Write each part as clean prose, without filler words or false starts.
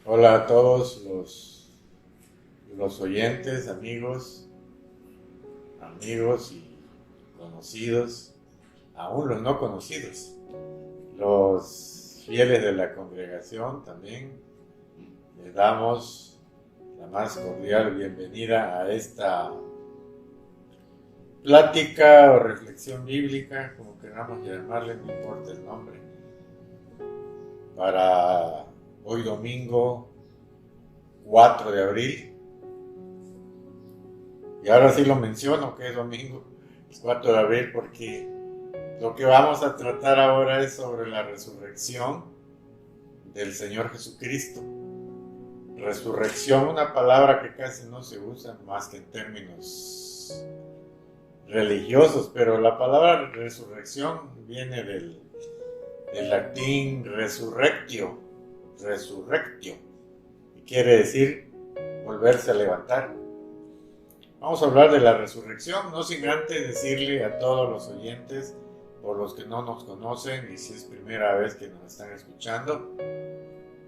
Hola a todos los oyentes, amigos y conocidos, aún los no conocidos, los fieles de la congregación también. Les damos la más cordial bienvenida a esta plática o reflexión bíblica, como queramos llamarle, no importa el nombre, para hoy domingo 4 de abril. Y ahora sí lo menciono que es domingo, el 4 de abril, porque lo que vamos a tratar ahora es sobre la resurrección del Señor Jesucristo. Resurrección, una palabra que casi no se usa más que en términos religiosos, pero la palabra resurrección viene del latín resurrectio, y quiere decir volverse a levantar. Vamos a hablar de la resurrección, no sin antes decirle a todos los oyentes, por los que no nos conocen y si es primera vez que nos están escuchando,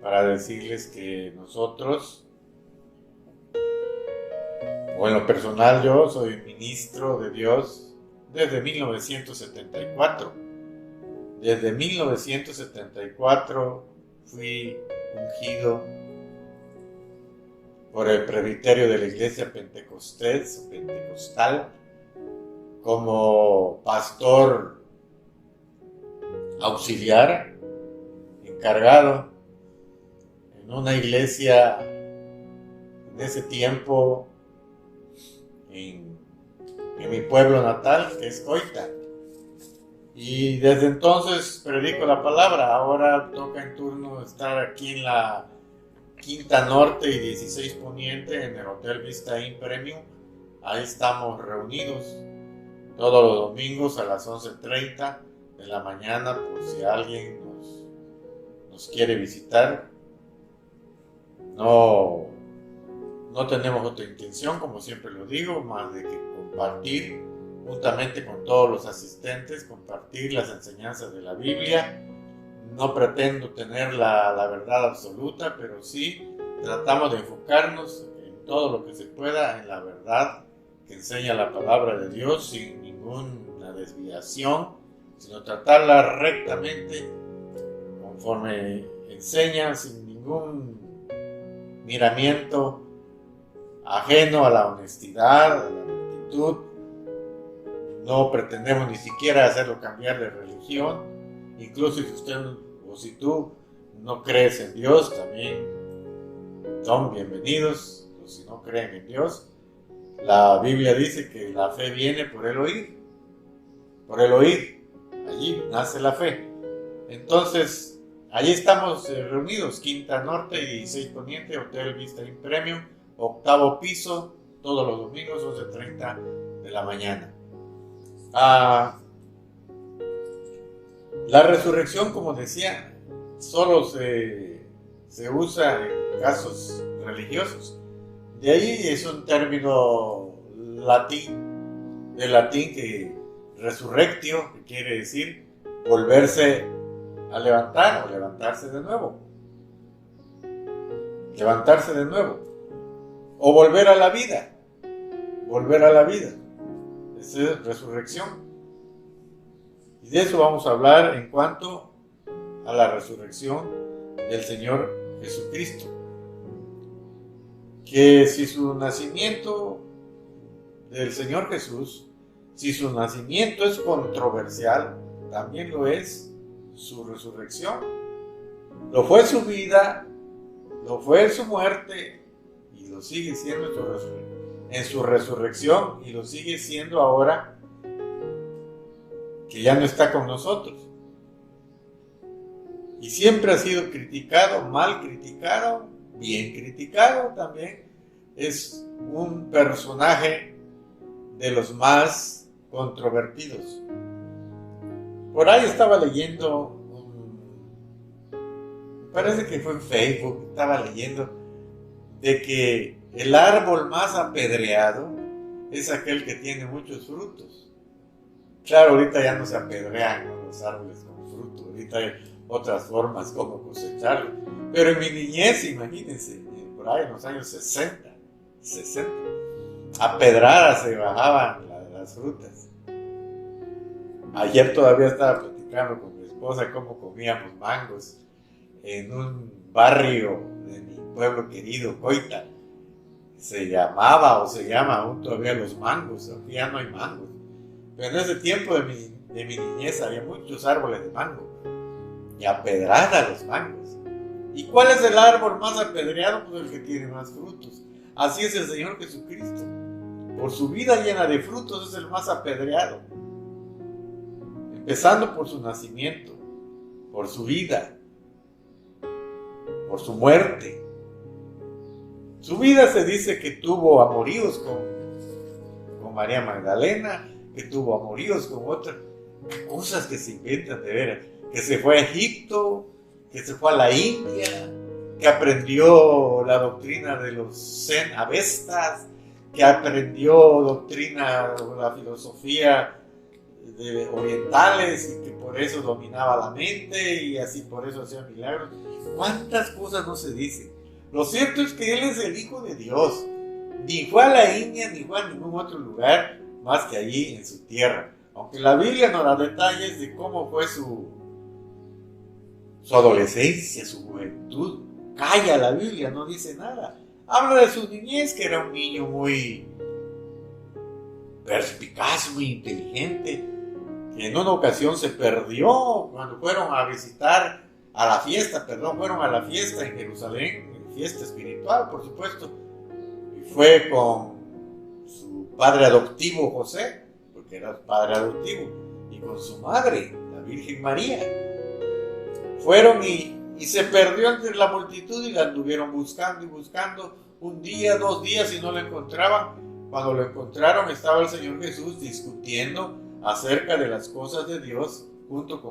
para decirles que nosotros, o en lo personal yo, soy ministro de Dios desde 1974. Desde 1974 fui ungido por el presbiterio de la iglesia pentecostal como pastor auxiliar encargado en una iglesia en ese tiempo en mi pueblo natal, que es Coita. Y desde entonces predico la palabra. Ahora toca en turno estar aquí en la Quinta Norte y 16 Poniente en el Hotel Vista Inn Premium. Ahí estamos reunidos todos los domingos a las 11:30 de la mañana, por si alguien nos quiere visitar. No tenemos otra intención, como siempre lo digo, más de que compartir juntamente con todos los asistentes, compartir las enseñanzas de la Biblia. No pretendo tener la verdad absoluta, pero sí tratamos de enfocarnos en todo lo que se pueda en la verdad que enseña la palabra de Dios, sin ninguna desviación, sino tratarla rectamente conforme enseña, sin ningún miramiento ajeno a la honestidad, a la rectitud. No pretendemos ni siquiera hacerlo cambiar de religión. Incluso si usted o si tú no crees en Dios, también son bienvenidos. O si no creen en Dios, la Biblia dice que la fe viene por el oír. Por el oír, allí nace la fe. Entonces, allí estamos reunidos, Quinta Norte y 16 Poniente, Hotel Vista Inn Premium, 8º piso, todos los domingos, 11:30 de la mañana. La resurrección, como decía, solo se usa en casos religiosos. De ahí es un término de latín que resurrectio, que quiere decir volverse a levantar o levantarse de nuevo. Levantarse de nuevo. O volver a la vida. Volver a la vida. Esa es resurrección. Y de eso vamos a hablar en cuanto a la resurrección del Señor Jesucristo. Que si su nacimiento del Señor Jesús, si su nacimiento es controversial, también lo es su resurrección. Lo fue su vida, lo fue su muerte y lo sigue siendo en su resurrección y lo sigue siendo ahora que ya no está con nosotros. Y siempre ha sido criticado, mal criticado, bien criticado también. Es un personaje de los más controvertidos. Por ahí estaba leyendo, parece que fue en Facebook, estaba leyendo de que el árbol más apedreado es aquel que tiene muchos frutos. Claro, ahorita ya no se apedrean, ¿no?, los árboles con fruto. Ahorita hay otras formas como cosecharlo. Pero en mi niñez, imagínense, por ahí en los años 60, a pedradas se bajaban las frutas. Ayer todavía estaba platicando con mi esposa cómo comíamos mangos en un barrio de mi pueblo querido, Coita. Se llamaba o se llama aún todavía Los Mangos. Aquí ya no hay mangos. Pero en ese tiempo de mi niñez había muchos árboles de mango. Y apedrada los mangos. ¿Y cuál es el árbol más apedreado? Pues el que tiene más frutos. Así es el Señor Jesucristo. Por su vida llena de frutos es el más apedreado. Empezando por su nacimiento, por su vida, por su muerte. Su vida se dice que tuvo amoríos con María Magdalena, que tuvo amoríos con otras cosas que se inventan de veras. Que se fue a Egipto, que se fue a la India, que aprendió la doctrina de los Zen Avestas, que aprendió doctrina, la filosofía de orientales y que por eso dominaba la mente y así por eso hacía milagros. ¿Cuántas cosas no se dicen? Lo cierto es que Él es el Hijo de Dios. Ni fue a la India ni fue a ningún otro lugar más que allí en su tierra. Aunque la Biblia no da detalles de cómo fue su adolescencia, su juventud. Calla la Biblia, no dice nada. Habla de su niñez, que era un niño muy perspicaz, muy inteligente, que en una ocasión se perdió cuando fueron a visitar fueron a la fiesta en Jerusalén, fiesta espiritual, por supuesto, y fue con su padre adoptivo José, porque era padre adoptivo, y con su madre, la Virgen María. Fueron y se perdió entre la multitud y la anduvieron buscando y buscando un día, 2 días y no lo encontraban. Cuando lo encontraron estaba el Señor Jesús discutiendo acerca de las cosas de Dios junto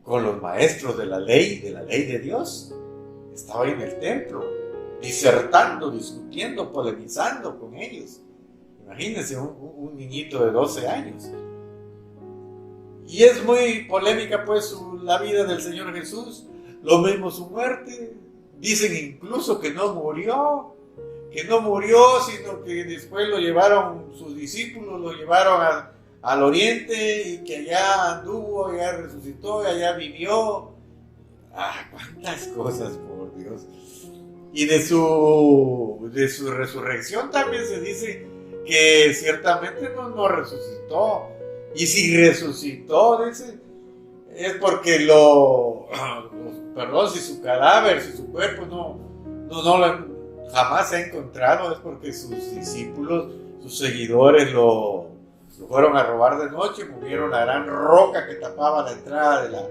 con los maestros de la ley de Dios. Estaba ahí en el templo, disertando, discutiendo, polemizando con ellos. Imagínense un niñito de 12 años. Y es muy polémica pues la vida del Señor Jesús, lo mismo su muerte. Dicen incluso que no murió, sino que después lo llevaron, sus discípulos lo llevaron al oriente y que allá anduvo, allá resucitó, allá vivió. Cuántas cosas, por Dios. Y de su resurrección también se dice que ciertamente no resucitó. Y si resucitó, dice, es porque si su cadáver, si su cuerpo jamás se ha encontrado, es porque sus discípulos, sus seguidores lo fueron a robar de noche, movieron la gran roca que tapaba la entrada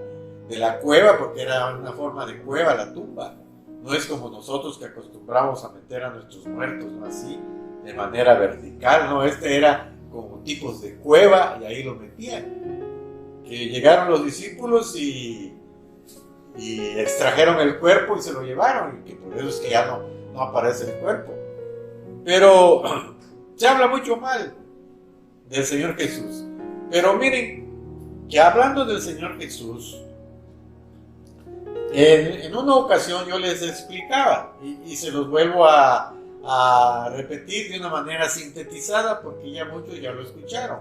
de la cueva, porque era una forma de cueva la tumba. No es como nosotros que acostumbramos a meter a nuestros muertos, ¿no? Así, de manera vertical, ¿no? Este era como tipos de cueva y ahí lo metían. Que llegaron los discípulos y extrajeron el cuerpo y se lo llevaron, y que por eso es que ya no aparece el cuerpo. Pero se habla mucho mal del Señor Jesús. Pero miren, que hablando del Señor Jesús, en una ocasión yo les explicaba, y se los vuelvo a repetir de una manera sintetizada, porque ya muchos ya lo escucharon,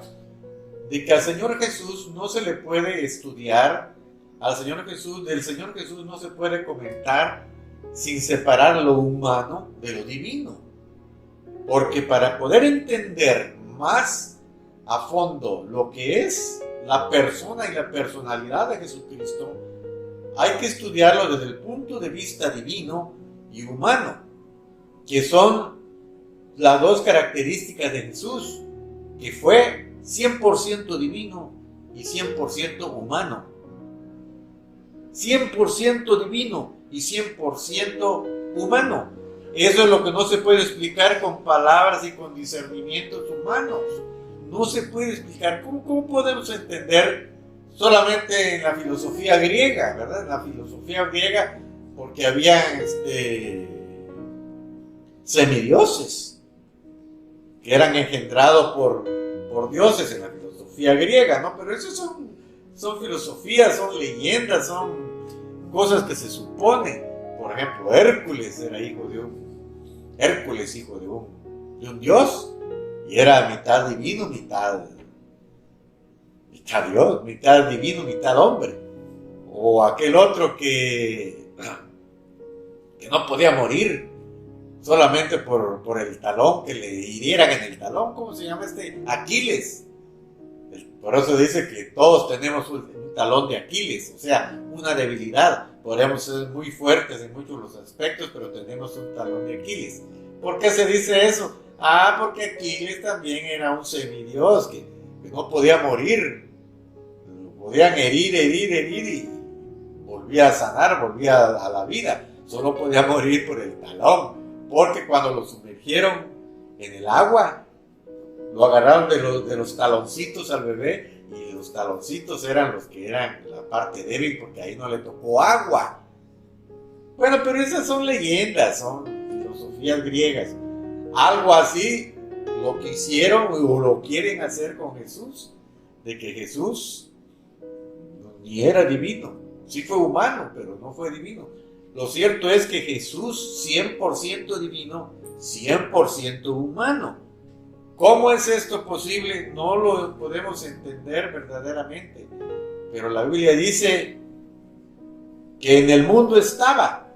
de que al Señor Jesús no se le puede estudiar, del Señor Jesús no se puede comentar sin separar lo humano de lo divino. Porque para poder entender más a fondo lo que es la persona y la personalidad de Jesucristo, hay que estudiarlo desde el punto de vista divino y humano, que son las dos características de Jesús, que fue 100% divino y 100% humano. 100% divino y 100% humano. Eso es lo que no se puede explicar con palabras y con discernimientos humanos. No se puede explicar. ¿Cómo podemos entender solamente en la filosofía griega, ¿verdad? En la filosofía griega, porque había semidioses que eran engendrados por dioses en la filosofía griega, ¿no? Pero eso son filosofías, son leyendas, son cosas que se suponen. por ejemplo, Hércules era hijo de un dios, y era mitad divino, mitad Dios, mitad divino, mitad hombre. O aquel otro que no podía morir solamente por el talón, que le hirieran en el talón. ¿Cómo se llama este? Aquiles. Por eso dice que todos tenemos un talón de Aquiles, o sea, una debilidad. Podríamos ser muy fuertes en muchos de los aspectos, pero tenemos un talón de Aquiles. ¿Por qué se dice eso? Porque Aquiles también era un semidios que no podía morir. Lo podían herir y volvía a sanar, volvía a la vida. Solo podía morir por el talón, porque cuando lo sumergieron en el agua, lo agarraron de los taloncitos al bebé, y los taloncitos eran los que eran la parte débil, porque ahí no le tocó agua. Bueno, pero esas son leyendas, son filosofías griegas. Algo así lo que hicieron o lo quieren hacer con Jesús, de que Jesús ni era divino, sí fue humano, pero no fue divino. Lo cierto es que Jesús 100% divino, 100% humano. ¿Cómo es esto posible? No lo podemos entender verdaderamente. Pero la Biblia dice que en el mundo estaba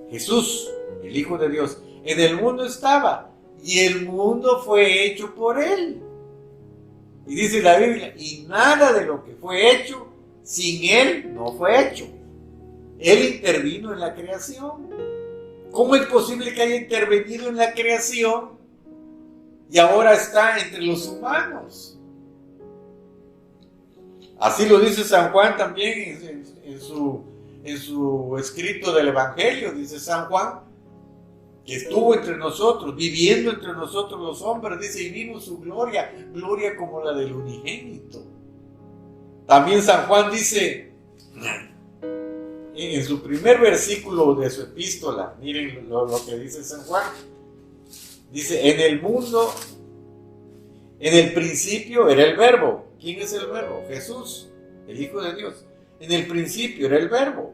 Jesús, el Hijo de Dios. En el mundo estaba, y el mundo fue hecho por Él. Y dice la Biblia, y nada de lo que fue hecho, sin Él no fue hecho. Él intervino en la creación. ¿Cómo es posible que haya intervenido en la creación y ahora está entre los humanos? Así lo dice San Juan también en su escrito del Evangelio. Dice San Juan que estuvo entre nosotros, viviendo entre nosotros los hombres. Dice, y vimos su gloria, gloria como la del unigénito. También San Juan dice, en su primer versículo de su epístola, miren lo que dice San Juan. Dice, en el mundo, en el principio era el verbo. ¿Quién es el verbo? Jesús, el Hijo de Dios. En el principio era el verbo,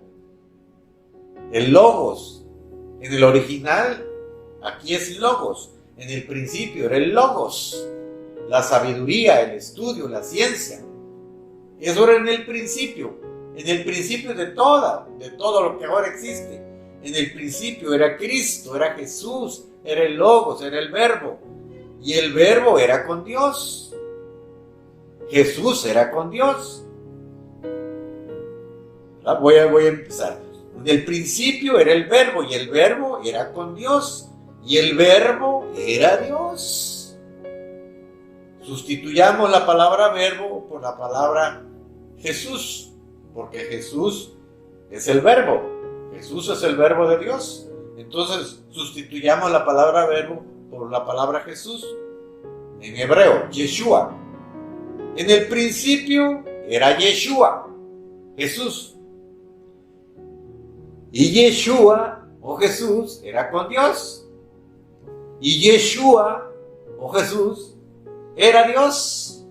el logos. En el original, aquí es logos. En el principio era el logos, la sabiduría, el estudio, la ciencia. Eso era en el principio de todo lo que ahora existe. En el principio era Cristo, era Jesús, era el logos, era el verbo. Y el verbo era con Dios. Jesús era con Dios. Voy a empezar. En el principio era el verbo, y el verbo era con Dios, y el verbo era Dios. Sustituyamos la palabra verbo por la palabra Jesús, porque Jesús es el verbo. Jesús es el verbo de Dios. Entonces sustituyamos la palabra verbo por la palabra Jesús. En hebreo, Yeshua. En el principio era Yeshua, Jesús. Y Yeshua, o Jesús, era con Dios. Y Yeshua, o Jesús, era Dios.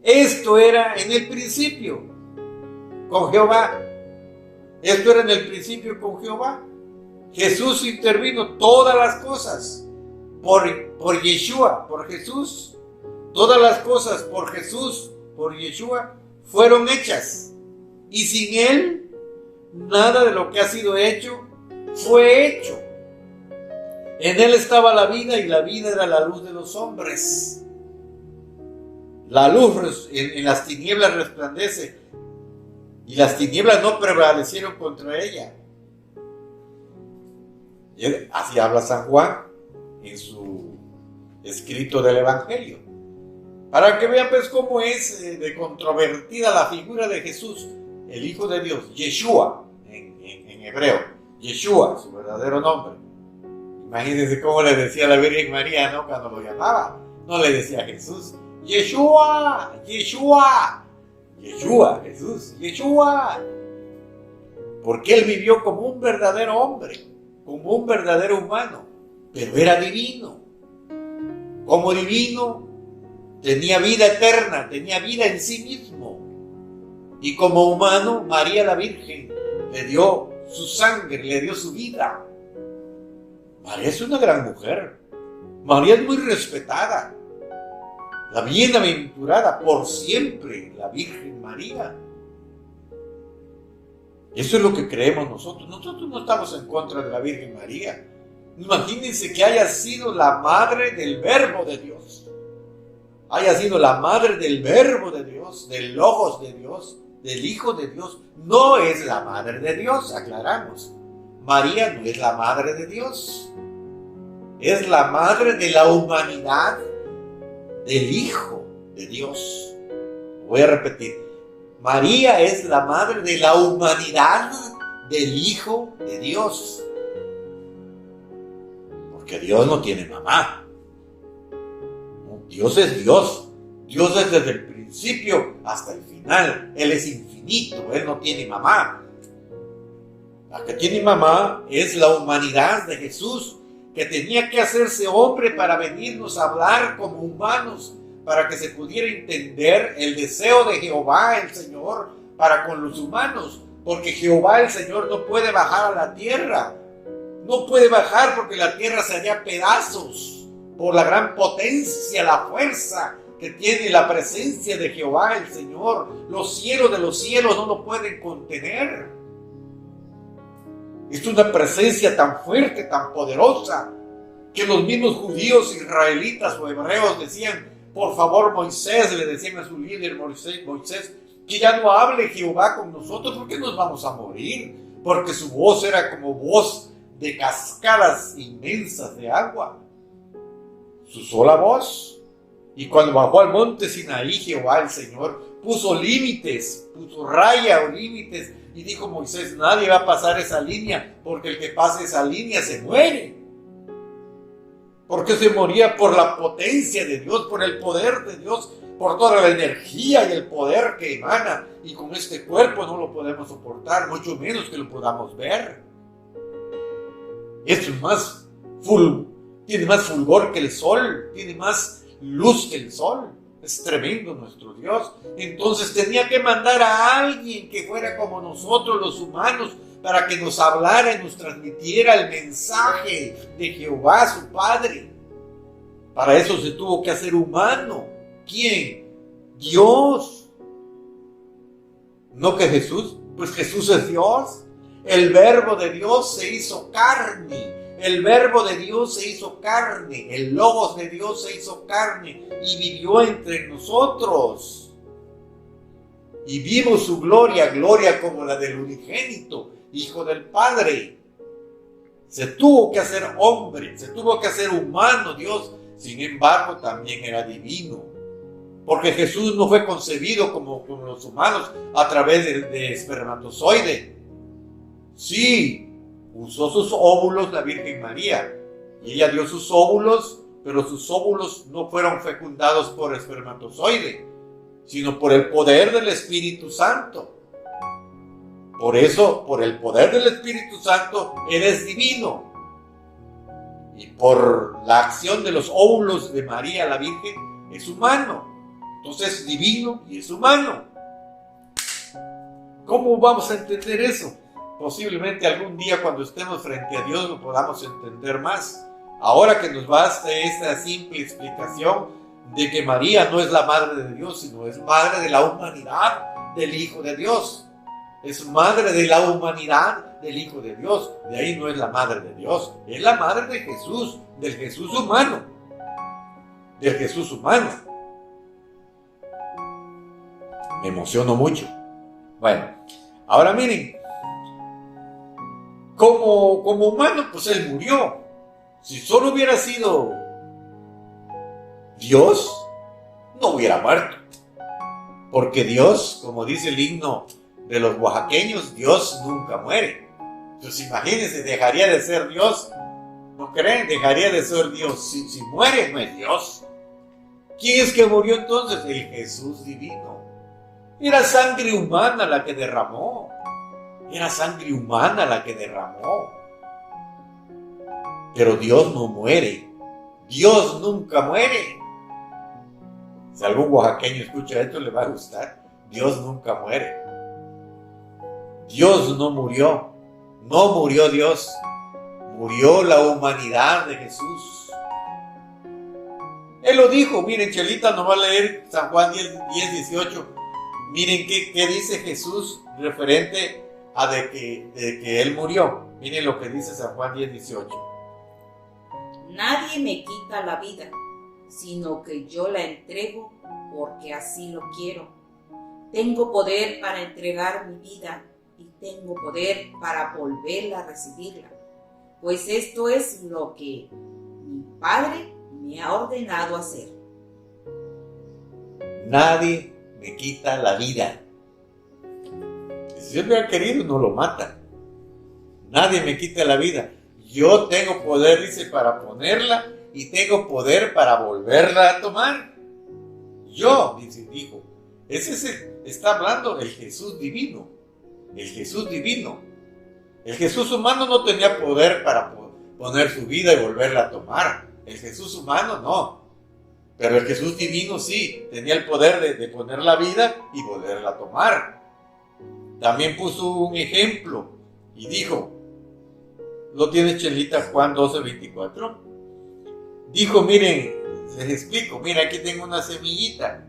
Esto era en el principio con Jehová. Esto era en el principio con Jehová. Jesús intervino todas las cosas por Yeshua, por Jesús. Todas las cosas por Jesús, por Yeshua, fueron hechas. Y sin Él, nada de lo que ha sido hecho fue hecho. En Él estaba la vida, y la vida era la luz de los hombres. La luz en las tinieblas resplandece, y las tinieblas no prevalecieron contra ella. Así habla San Juan en su escrito del Evangelio. Para que vean pues cómo es de controvertida la figura de Jesús, el Hijo de Dios, Yeshua, en hebreo, Yeshua, su verdadero nombre. Imagínense cómo le decía a la Virgen María, ¿no? Cuando lo llamaba, no le decía Jesús, Yeshua, Yeshua, Yeshua, Jesús, Yeshua. Porque Él vivió como un verdadero hombre, como un verdadero humano, pero era divino. Como divino, tenía vida eterna, tenía vida en sí mismo. Y como humano, María la Virgen le dio su sangre, le dio su vida. María es una gran mujer. María es muy respetada. La bienaventurada por siempre, la Virgen María. Eso es lo que creemos nosotros. Nosotros no estamos en contra de la Virgen María. Imagínense que haya sido la madre del Verbo de Dios. Haya sido la madre del Verbo de Dios, del Logos de Dios, del Hijo de Dios. No es la madre de Dios, aclaramos. María no es la madre de Dios. Es la madre de la humanidad del Hijo de Dios. Voy a repetir. María es la madre de la humanidad del Hijo de Dios. Porque Dios no tiene mamá. Dios es Dios. Dios es desde el principio hasta el final. Él es infinito. Él no tiene mamá. La que tiene mamá es la humanidad de Jesús, que tenía que hacerse hombre para venirnos a hablar como humanos, para que se pudiera entender el deseo de Jehová el Señor para con los humanos, porque Jehová el Señor no puede bajar a la tierra, no puede bajar porque la tierra se haría pedazos por la gran potencia, la fuerza que tiene la presencia de Jehová el Señor. Los cielos de los cielos no lo pueden contener. Es una presencia tan fuerte, tan poderosa, que los mismos judíos, israelitas o hebreos decían: por favor, Moisés, le decían a su líder Moisés, que ya no hable Jehová con nosotros, porque nos vamos a morir, porque su voz era como voz de cascadas inmensas de agua, su sola voz. Y cuando bajó al monte Sinaí, Jehová el Señor puso límites, puso raya o límites, y dijo Moisés: nadie va a pasar esa línea, porque el que pase esa línea se muere. Porque se moría por la potencia de Dios, por el poder de Dios, por toda la energía y el poder que emana. Y con este cuerpo no lo podemos soportar, mucho menos que lo podamos ver. Es más tiene más fulgor que el sol, tiene más luz que el sol. Es tremendo nuestro Dios. Entonces tenía que mandar a alguien que fuera como nosotros los humanos, para que nos hablara y nos transmitiera el mensaje de Jehová, su Padre. Para eso se tuvo que hacer humano. ¿Quién? Dios. ¿No que Jesús? Pues Jesús es Dios. El Verbo de Dios se hizo carne. El Verbo de Dios se hizo carne. El Logos de Dios se hizo carne y vivió entre nosotros. Y vimos su gloria, gloria como la del unigénito, Hijo del Padre. Se tuvo que hacer hombre, se tuvo que hacer humano Dios. Sin embargo, también era divino. Porque Jesús no fue concebido como los humanos a través de espermatozoide. Sí, usó sus óvulos la Virgen María. Y ella dio sus óvulos, pero sus óvulos no fueron fecundados por espermatozoide, sino por el poder del Espíritu Santo. Por eso, por el poder del Espíritu Santo, Él es divino. Y por la acción de los óvulos de María la Virgen, es humano. Entonces es divino y es humano. ¿Cómo vamos a entender eso? Posiblemente algún día, cuando estemos frente a Dios, lo podamos entender más. Ahora que nos basta esta simple explicación de que María no es la madre de Dios, sino es madre de la humanidad del Hijo de Dios. Es madre de la humanidad del Hijo de Dios. De ahí no es la madre de Dios, es la madre de Jesús, del Jesús humano. Del Jesús humano. Me emociono mucho. Bueno, ahora miren, como humano, pues Él murió. Si solo hubiera sido Dios, no hubiera muerto. Porque Dios, como dice el himno de los oaxaqueños, Dios nunca muere. Entonces imagínense, dejaría de ser Dios. ¿No creen? Dejaría de ser Dios. Si muere, no es Dios. ¿Quién es que murió entonces? El Jesús divino. Era sangre humana la que derramó. Era sangre humana la que derramó. Pero Dios no muere. Dios nunca muere. Si algún oaxaqueño escucha esto, le va a gustar. Dios nunca muere. Dios no murió. No murió Dios, murió la humanidad de Jesús. Él lo dijo. Miren, Chelita nos va a leer San Juan 10:18. Miren qué dice Jesús referente a de que Él murió. Miren lo que dice San Juan 10:18. Nadie me quita la vida, sino que yo la entrego porque así lo quiero. Tengo poder para entregar mi vida y tengo poder para volverla a recibirla, pues esto es lo que mi Padre me ha ordenado hacer. Nadie me quita la vida. Si Dios hubiera querido, no lo mata. Nadie me quita la vida. Yo tengo poder, dice, para ponerla y tengo poder para volverla a tomar. Yo, dijo. Está hablando el Jesús divino. El Jesús divino. El Jesús humano no tenía poder para poner su vida y volverla a tomar. El Jesús humano no. Pero el Jesús divino sí, tenía el poder de poner la vida y volverla a tomar. También puso un ejemplo y dijo, ¿lo tiene Chelita? Juan 12:24. Dijo, miren, les explico, miren, aquí tengo una semillita.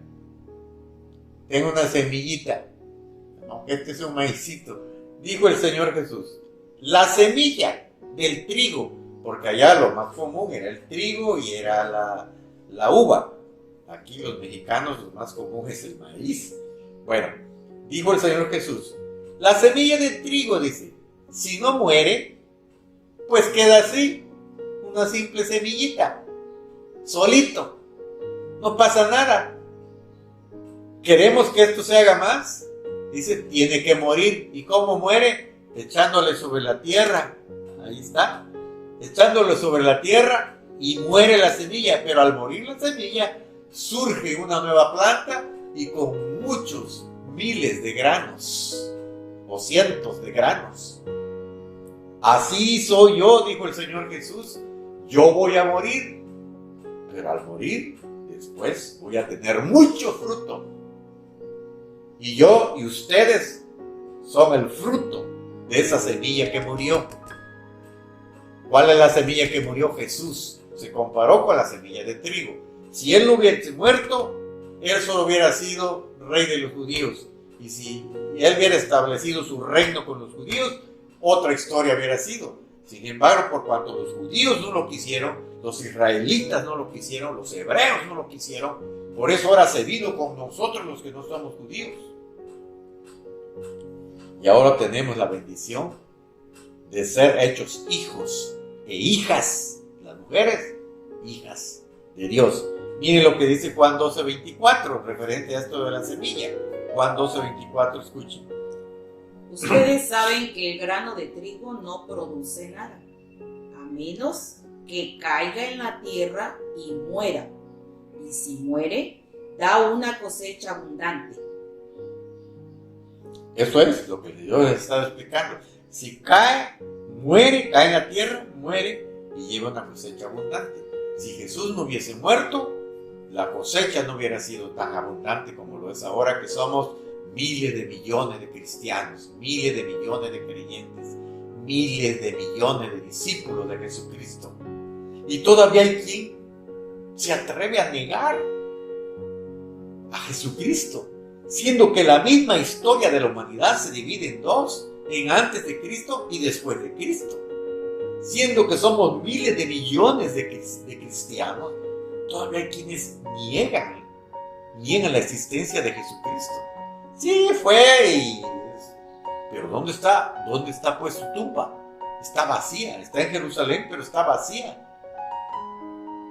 Aunque este es un maicito. Dijo el Señor Jesús, la semilla del trigo, porque allá lo más común era el trigo y era la uva. Aquí los mexicanos lo más común es el maíz. Bueno, dijo el Señor Jesús, la semilla del trigo, dice, si no muere, pues queda así, una simple semillita, solito, no pasa nada. ¿Queremos que esto se haga más? Dice, tiene que morir. ¿Y cómo muere? Echándole sobre la tierra. Ahí está. Echándole sobre la tierra y muere la semilla. Pero al morir la semilla, surge una nueva planta y con muchos miles de granos o cientos de granos. Así soy yo, dijo el Señor Jesús. Yo voy a morir, pero al morir, después voy a tener mucho fruto. Y yo y ustedes son el fruto de esa semilla que murió. ¿Cuál es la semilla que murió? Jesús. Se comparó con la semilla de trigo. Si Él no hubiese muerto, Él solo hubiera sido rey de los judíos. Y si Él hubiera establecido su reino con los judíos, otra historia hubiera sido. Sin embargo, por cuanto los judíos no lo quisieron, los israelitas no lo quisieron, los hebreos no lo quisieron, por eso ahora se vino con nosotros los que no somos judíos. Y ahora tenemos la bendición de ser hechos hijos e hijas, las mujeres, hijas de Dios. Miren lo que dice Juan 12:24, referente a esto de la semilla. Juan 12:24, escuchen. Ustedes saben que el grano de trigo no produce nada, a menos que caiga en la tierra y muera. Y si muere, da una cosecha abundante. Eso es lo que yo les estaba explicando. Si cae, muere, cae en la tierra, muere y lleva una cosecha abundante. Si Jesús no hubiese muerto, la cosecha no hubiera sido tan abundante como lo es ahora, que somos miles de millones de cristianos, miles de millones de creyentes, miles de millones de discípulos de Jesucristo. Y todavía hay quien se atreve a negar a Jesucristo, siendo que la misma historia de la humanidad se divide en dos, en antes de Cristo y después de Cristo. Siendo que somos miles de millones de cristianos, todavía hay quienes niegan la existencia de Jesucristo. Sí, pero ¿dónde está pues su tumba? Está vacía, está en Jerusalén, pero está vacía.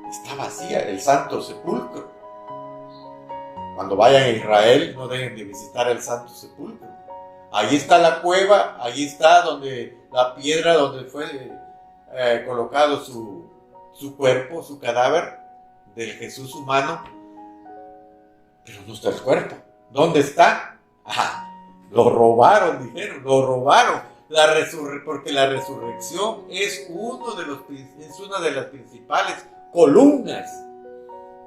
Está vacía el santo sepulcro. Cuando vayan a Israel, no dejen de visitar el santo sepulcro. Allí está la cueva, allí está la piedra donde fue colocado su cuerpo, su cadáver del Jesús humano. Pero no está el cuerpo. ¿Dónde está? Lo robaron, dijeron, lo robaron. Porque la resurrección es una de las principales columnas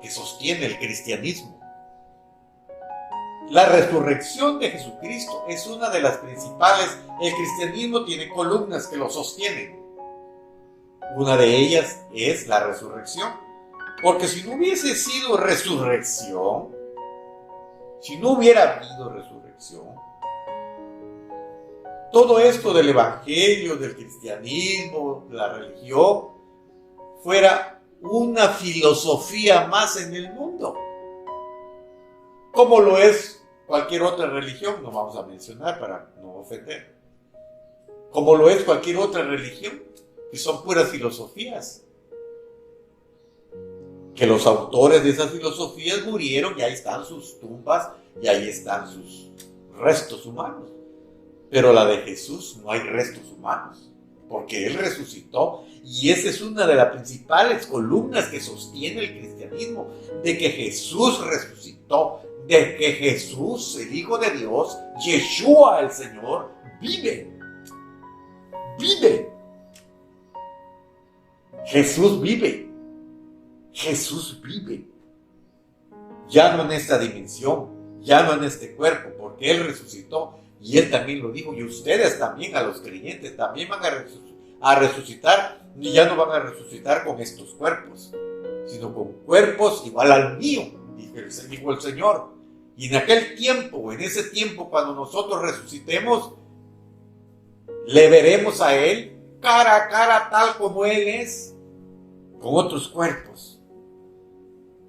que sostiene el cristianismo. La resurrección de Jesucristo es una de las principales. El cristianismo tiene columnas que lo sostienen. Una de ellas es la resurrección. Porque si no hubiese sido resurrección, si no hubiera habido resurrección, todo esto del evangelio, del cristianismo, la religión, fuera una filosofía más en el mundo. Como lo es cualquier otra religión, no vamos a mencionar para no ofender. Como lo es cualquier otra religión, que son puras filosofías. Que los autores de esas filosofías murieron y ahí están sus tumbas y ahí están sus restos humanos. Pero la de Jesús no hay restos humanos, porque Él resucitó y esa es una de las principales columnas que sostiene el cristianismo, de que Jesús resucitó, de que Jesús, el Hijo de Dios, Yeshua el Señor, vive. Jesús vive. Jesús vive. Ya no en esta dimensión, ya no en este cuerpo, porque Él resucitó y Él también lo dijo. Y ustedes también, a los creyentes, también van a resucitar, y ya no van a resucitar con estos cuerpos, sino con cuerpos igual al mío, dijo el Señor. Y en aquel tiempo, en ese tiempo, cuando nosotros resucitemos, le veremos a Él cara a cara, tal como Él es, con otros cuerpos.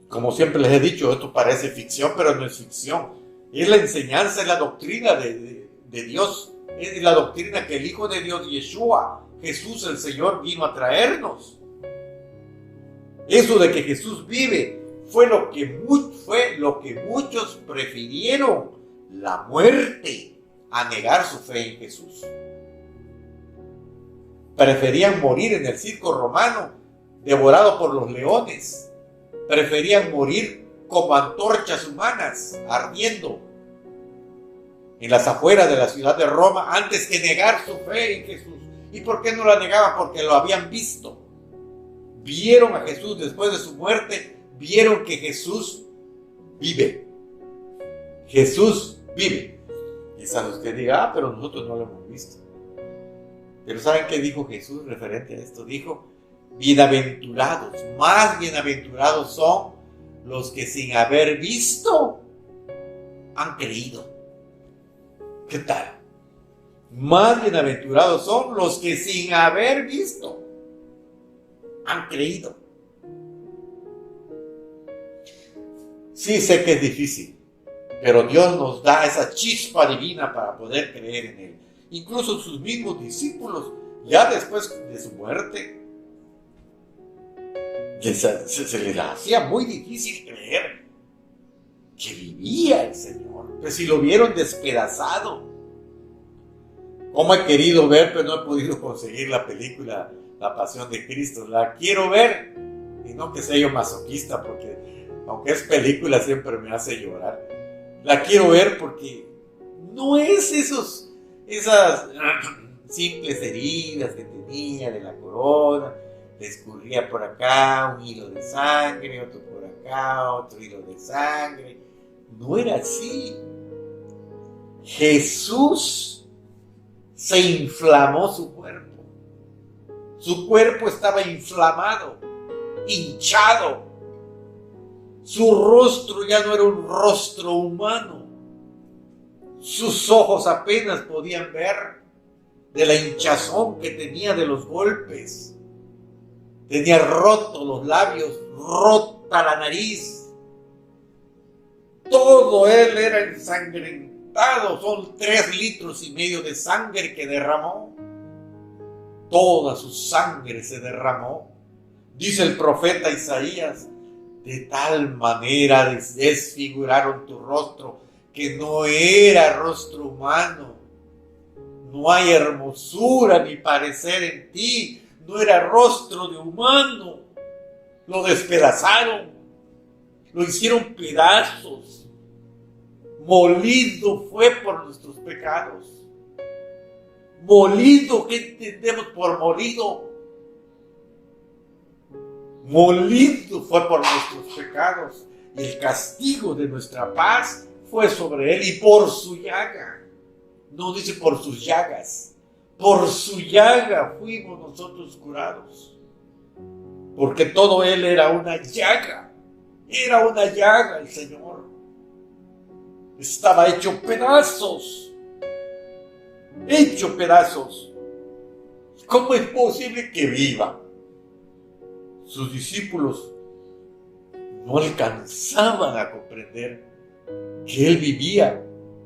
Como siempre les he dicho, esto parece ficción, pero no es ficción. Es la enseñanza, es la doctrina de Dios. Es la doctrina que el Hijo de Dios, Yeshua, Jesús el Señor, vino a traernos. Eso de que Jesús vive fue lo que muchos prefirieron, la muerte, a negar su fe en Jesús. Preferían morir en el circo romano, devorado por los leones. Preferían morir como antorchas humanas, ardiendo en las afueras de la ciudad de Roma, antes que negar su fe en Jesús. ¿Y por qué no la negaban? Porque lo habían visto. Vieron a Jesús después de su muerte, vieron que Jesús vive. Jesús vive. Quizás usted diga, pero nosotros no lo hemos visto. Pero ¿saben qué dijo Jesús referente a esto? Dijo: bienaventurados, más bienaventurados son los que sin haber visto han creído. ¿Qué tal? Más bienaventurados son los que sin haber visto han creído. Sí, sé que es difícil, pero Dios nos da esa chispa divina para poder creer en Él. Incluso sus mismos discípulos, ya después de su muerte, se les hacía muy difícil creer que vivía el Señor. Pues si lo vieron despedazado. Como he querido ver, pero no he podido conseguir la película La Pasión de Cristo. La quiero ver, y no que sea yo masoquista, porque aunque es película siempre me hace llorar. La quiero ver porque no es esas simples heridas que tenía de la corona. Le escurría por acá un hilo de sangre, otro por acá, otro hilo de sangre. No era así. Jesús se inflamó su cuerpo. Su cuerpo estaba inflamado, hinchado. Su rostro ya no era un rostro humano. Sus ojos apenas podían ver de la hinchazón que tenía de los golpes. Tenía rotos los labios, rota la nariz. Todo él era ensangrentado. Son 3,5 litros de sangre que derramó. Toda su sangre se derramó. Dice el profeta Isaías: de tal manera desfiguraron tu rostro que no era rostro humano. No hay hermosura ni parecer en ti. No era rostro de humano. Lo despedazaron. Lo hicieron pedazos. Molido fue por nuestros pecados. Molido, ¿qué entendemos por molido? Molido fue por nuestros pecados. Y el castigo de nuestra paz fue sobre él y por su llaga. No dice por sus llagas. Por su llaga fuimos nosotros curados. Porque todo él era una llaga. Era una llaga el Señor. Estaba hecho pedazos. Hecho pedazos. ¿Cómo es posible que viva? Sus discípulos no alcanzaban a comprender que él vivía.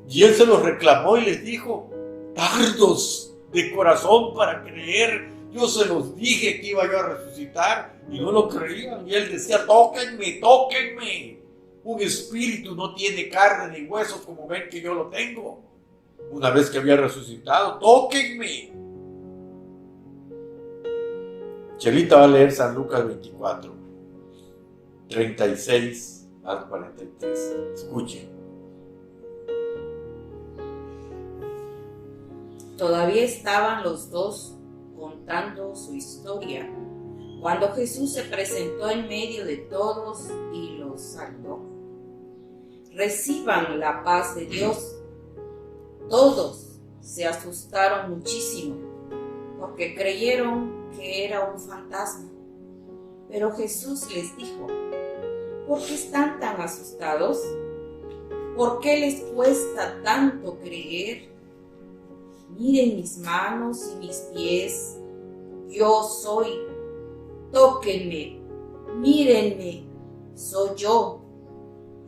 Y él se los reclamó y les dijo: tardos de corazón para creer. Yo se los dije que iba yo a resucitar y no lo creían. Y él decía: tóquenme, tóquenme. Un espíritu no tiene carne ni huesos como ven que yo lo tengo. Una vez que había resucitado, tóquenme. Chelita va a leer San Lucas 24, 36 al 43. Escuchen. Todavía estaban los dos contando su historia cuando Jesús se presentó en medio de todos y los saludó. Reciban la paz de Dios. Todos se asustaron muchísimo porque creyeron que era un fantasma. Pero Jesús les dijo: ¿por qué están tan asustados? ¿Por qué les cuesta tanto creer? Miren mis manos y mis pies. Yo soy. Tóquenme. Mírenme. Soy yo.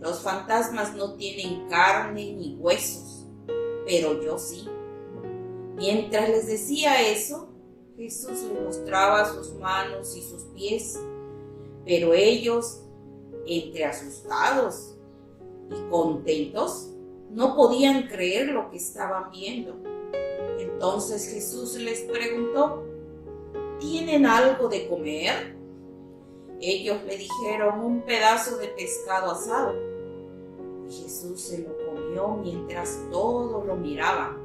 Los fantasmas no tienen carne ni huesos, pero yo sí. Mientras les decía eso, Jesús les mostraba sus manos y sus pies, pero ellos, entre asustados y contentos, no podían creer lo que estaban viendo. Entonces Jesús les preguntó: ¿tienen algo de comer? Ellos le dijeron: un pedazo de pescado asado. Y Jesús se lo comió mientras todos lo miraban.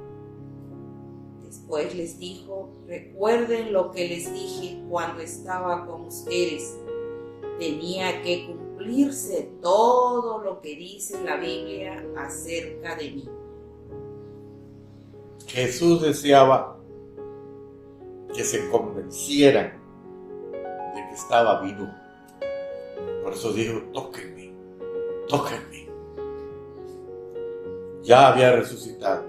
Después les dijo: recuerden lo que les dije cuando estaba con ustedes. Tenía que cumplirse todo lo que dice la Biblia acerca de mí. Jesús deseaba que se convencieran de que estaba vivo. Por eso dijo: tóquenme, tóquenme. Ya había resucitado.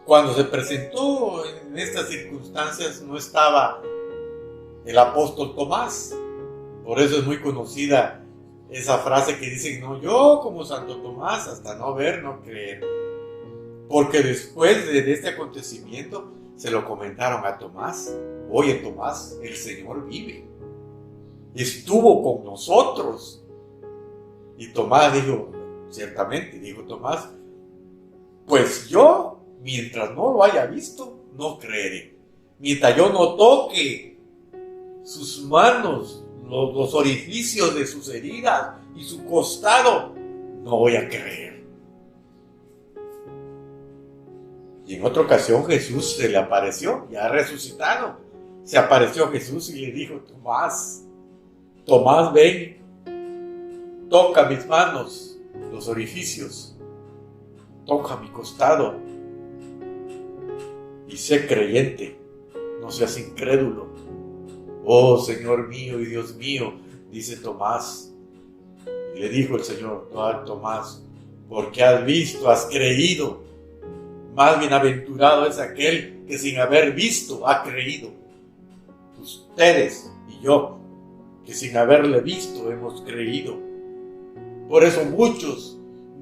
Cuando se presentó en estas circunstancias no estaba el apóstol Tomás. Por eso es muy conocida esa frase que dicen: no, yo como Santo Tomás, hasta no ver, no creer. Porque después de este acontecimiento se lo comentaron a Tomás: oye Tomás, el Señor vive, estuvo con nosotros. Y Tomás dijo, ciertamente, dijo Tomás, pues yo, mientras no lo haya visto, no creeré. Mientras yo no toque sus manos, los orificios de sus heridas y su costado, no voy a creer. Y en otra ocasión Jesús se le apareció, ya resucitado. Se apareció Jesús y le dijo: Tomás, Tomás, ven, toca mis manos, los orificios, toca mi costado y sé creyente, no seas incrédulo. Oh Señor mío y Dios mío, dice Tomás. Y le dijo el Señor: Tomás, porque has visto, has creído. Más bienaventurado es aquel que sin haber visto ha creído. Ustedes y yo, que sin haberle visto hemos creído. Por eso muchos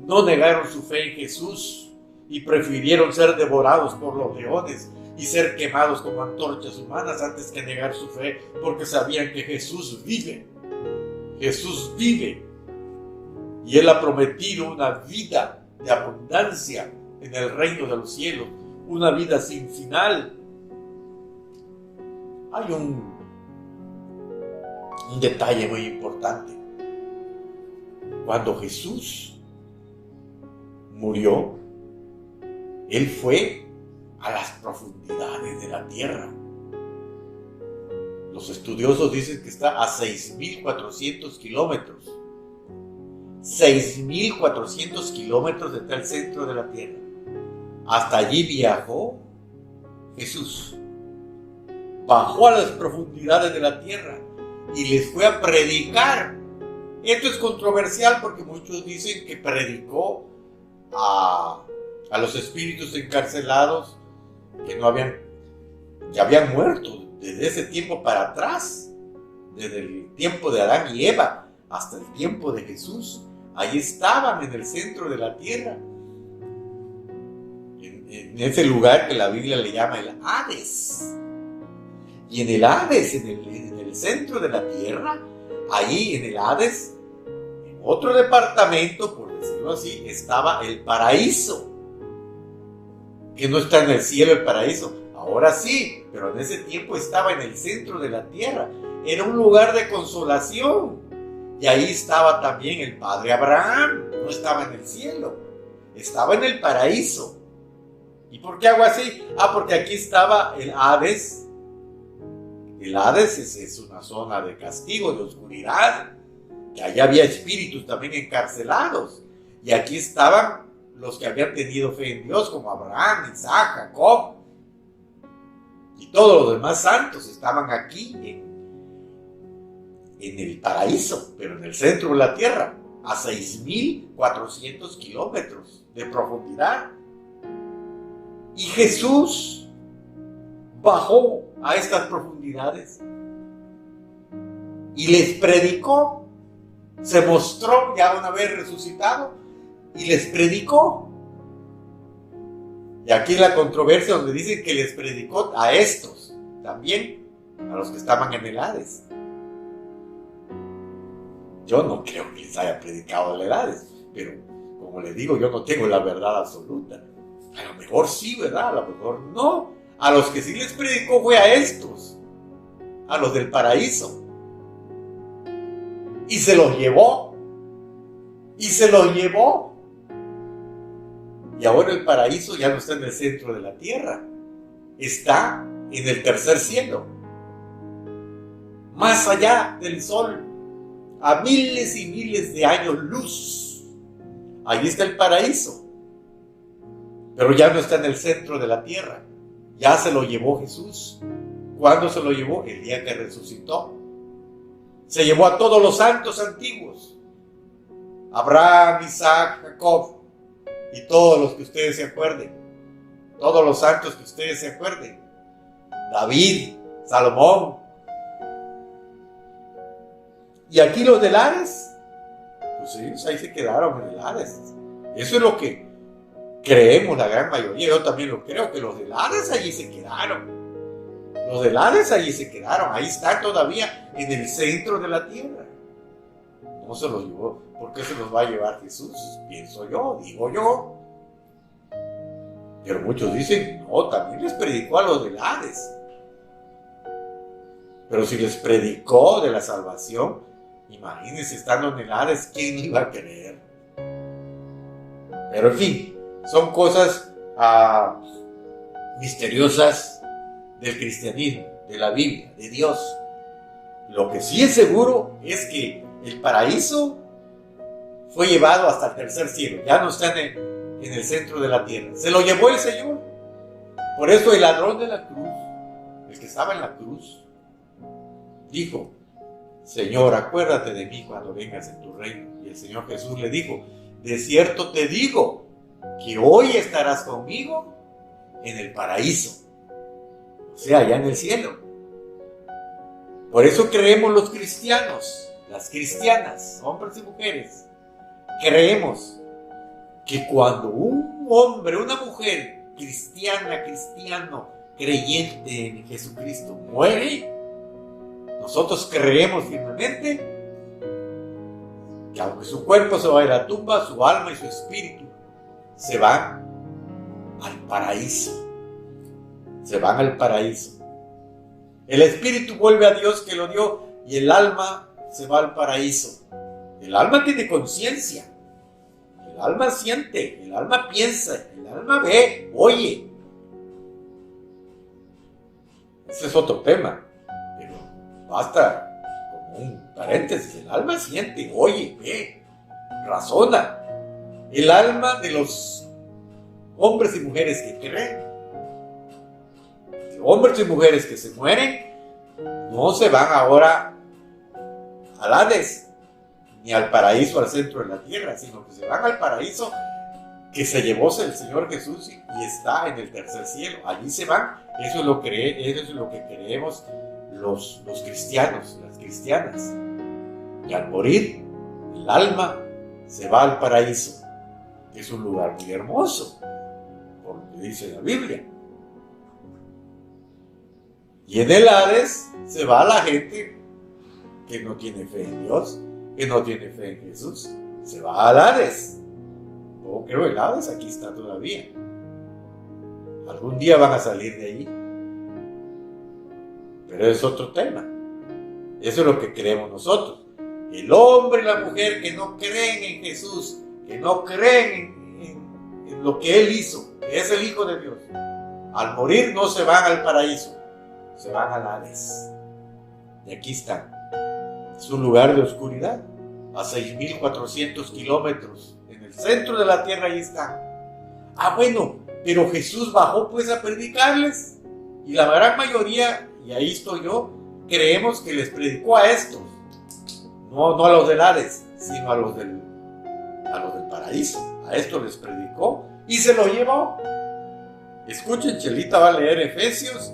no negaron su fe en Jesús y prefirieron ser devorados por los leones y ser quemados como antorchas humanas antes que negar su fe, porque sabían que Jesús vive. Jesús vive. Y Él ha prometido una vida de abundancia en el reino de los cielos, una vida sin final. Hay un detalle muy importante. Cuando Jesús murió, Él fue a las profundidades de la tierra. Los estudiosos dicen que está a 6.400 kilómetros. 6.400 kilómetros desde el centro de la tierra. Hasta allí viajó Jesús. Bajó a las profundidades de la tierra y les fue a predicar. Esto es controversial porque muchos dicen que predicó a los espíritus encarcelados que habían muerto desde ese tiempo para atrás, desde el tiempo de Adán y Eva hasta el tiempo de Jesús. Ahí estaban en el centro de la tierra, en ese lugar que la Biblia le llama el Hades. Y en el Hades, en el centro de la tierra, ahí en el Hades, en otro departamento, por decirlo así, estaba el paraíso. Que no está en el cielo el paraíso, ahora sí, pero en ese tiempo estaba en el centro de la tierra. Era un lugar de consolación. Y ahí estaba también el padre Abraham. No estaba en el cielo, estaba en el paraíso. ¿Y por qué hago así? Porque aquí estaba el Hades. El Hades es una zona de castigo, de oscuridad, que allá había espíritus también encarcelados. Y aquí estaban los que habían tenido fe en Dios, como Abraham, Isaac, Jacob. Y todos los demás santos estaban aquí en el paraíso, pero en el centro de la tierra, a 6.400 kilómetros de profundidad. Y Jesús bajó a estas profundidades y les predicó. Se mostró ya una vez resucitado y les predicó. Y aquí la controversia donde dicen que les predicó a estos también, a los que estaban en el Hades. Yo no creo que les haya predicado el Hades, pero como les digo, yo no tengo la verdad absoluta. A lo mejor sí, ¿verdad? A lo mejor no. A los que sí les predicó fue a estos, a los del paraíso. Y se los llevó. Y se los llevó. Y ahora el paraíso ya no está en el centro de la tierra. Está en el tercer cielo. Más allá del sol. A miles y miles de años luz. Ahí está el paraíso. Pero ya no está en el centro de la tierra. Ya se lo llevó Jesús. ¿Cuándo se lo llevó? El día que resucitó. Se llevó a todos los santos antiguos. Abraham, Isaac, Jacob. Y todos los que ustedes se acuerden. Todos los santos que ustedes se acuerden. David, Salomón. Y aquí los del Hades, pues ellos ahí se quedaron en el Hades. Eso es lo que creemos la gran mayoría. Yo también lo creo, que los del Hades allí se quedaron. Los del Hades allí se quedaron. Ahí están todavía en el centro de la tierra. No se los llevó. ¿Por qué se los va a llevar Jesús? Pienso yo, digo yo. Pero muchos dicen, no, también les predicó a los del Hades. Pero si les predicó de la salvación, imagínense estando en el Hades, ¿quién iba a creer? Pero en fin, son cosas misteriosas del cristianismo, de la Biblia, de Dios. Lo que sí es seguro es que el paraíso fue llevado hasta el tercer cielo, ya no está en el centro de la tierra. Se lo llevó el Señor. Por eso el ladrón de la cruz, el que estaba en la cruz, dijo: Señor, acuérdate de mí cuando vengas en tu reino. Y el Señor Jesús le dijo: de cierto te digo que hoy estarás conmigo en el paraíso, o sea, allá en el cielo. Por eso creemos los cristianos, las cristianas, hombres y mujeres, creemos que cuando un hombre, una mujer cristiana, cristiano, creyente en Jesucristo muere, nosotros creemos firmemente que aunque su cuerpo se vaya a la tumba, su alma y su espíritu se van al paraíso. Se van al paraíso. El espíritu vuelve a Dios que lo dio y el alma se va al paraíso. El alma tiene conciencia. El alma siente, el alma piensa, el alma ve, oye. Ese es otro tema. Basta como un paréntesis, el alma siente, oye, ve. razona. El alma de los hombres y mujeres que creen. Hombres y mujeres que se mueren no se van ahora al Hades ni al paraíso al centro de la tierra, sino que se van al paraíso que se llevó el Señor Jesús y está en el tercer cielo. Allí se van. Eso es lo que creemos los cristianos, las cristianas. Y al morir, el alma se va al paraíso, que es un lugar muy hermoso, por lo que dice la Biblia. Y en el Hades se va la gente que no tiene fe en Dios, que no tiene fe en Jesús. Se va al Hades. Oh, creo el Hades aquí está todavía. Algún día van a salir de allí. Pero es otro tema. Eso es lo que creemos nosotros. El hombre y la mujer que no creen en Jesús, que no creen en lo que Él hizo, que es el Hijo de Dios, al morir no se van al paraíso, se van al Hades. Y aquí están. Es un lugar de oscuridad, a 6.400 kilómetros. En el centro de la tierra, ahí están. Ah, bueno, pero Jesús bajó pues a predicarles. Y la gran mayoría, y ahí estoy yo, creemos que les predicó a estos. No a los del Hades, sino a los del paraíso. A estos les predicó y se lo llevó. Escuchen, Chelita va a leer Efesios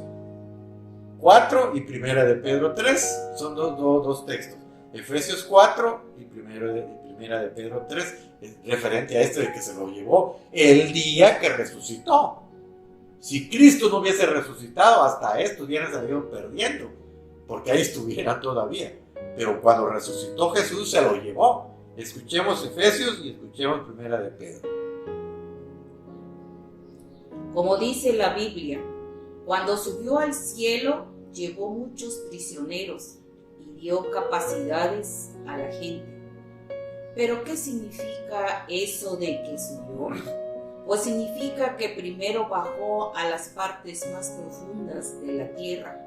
4 y Primera de Pedro 3. Son dos textos. Efesios 4 y Primera de Pedro 3. Es referente a esto de que se lo llevó el día que resucitó. Si Cristo no hubiese resucitado, hasta esto hubieran salido perdiendo, porque ahí estuvieran todavía. Pero cuando resucitó Jesús, se lo llevó. Escuchemos Efesios y escuchemos Primera de Pedro. Como dice la Biblia, cuando subió al cielo, llevó muchos prisioneros y dio capacidades a la gente. ¿Pero qué significa eso de que subió? Pues significa que primero bajó a las partes más profundas de la tierra.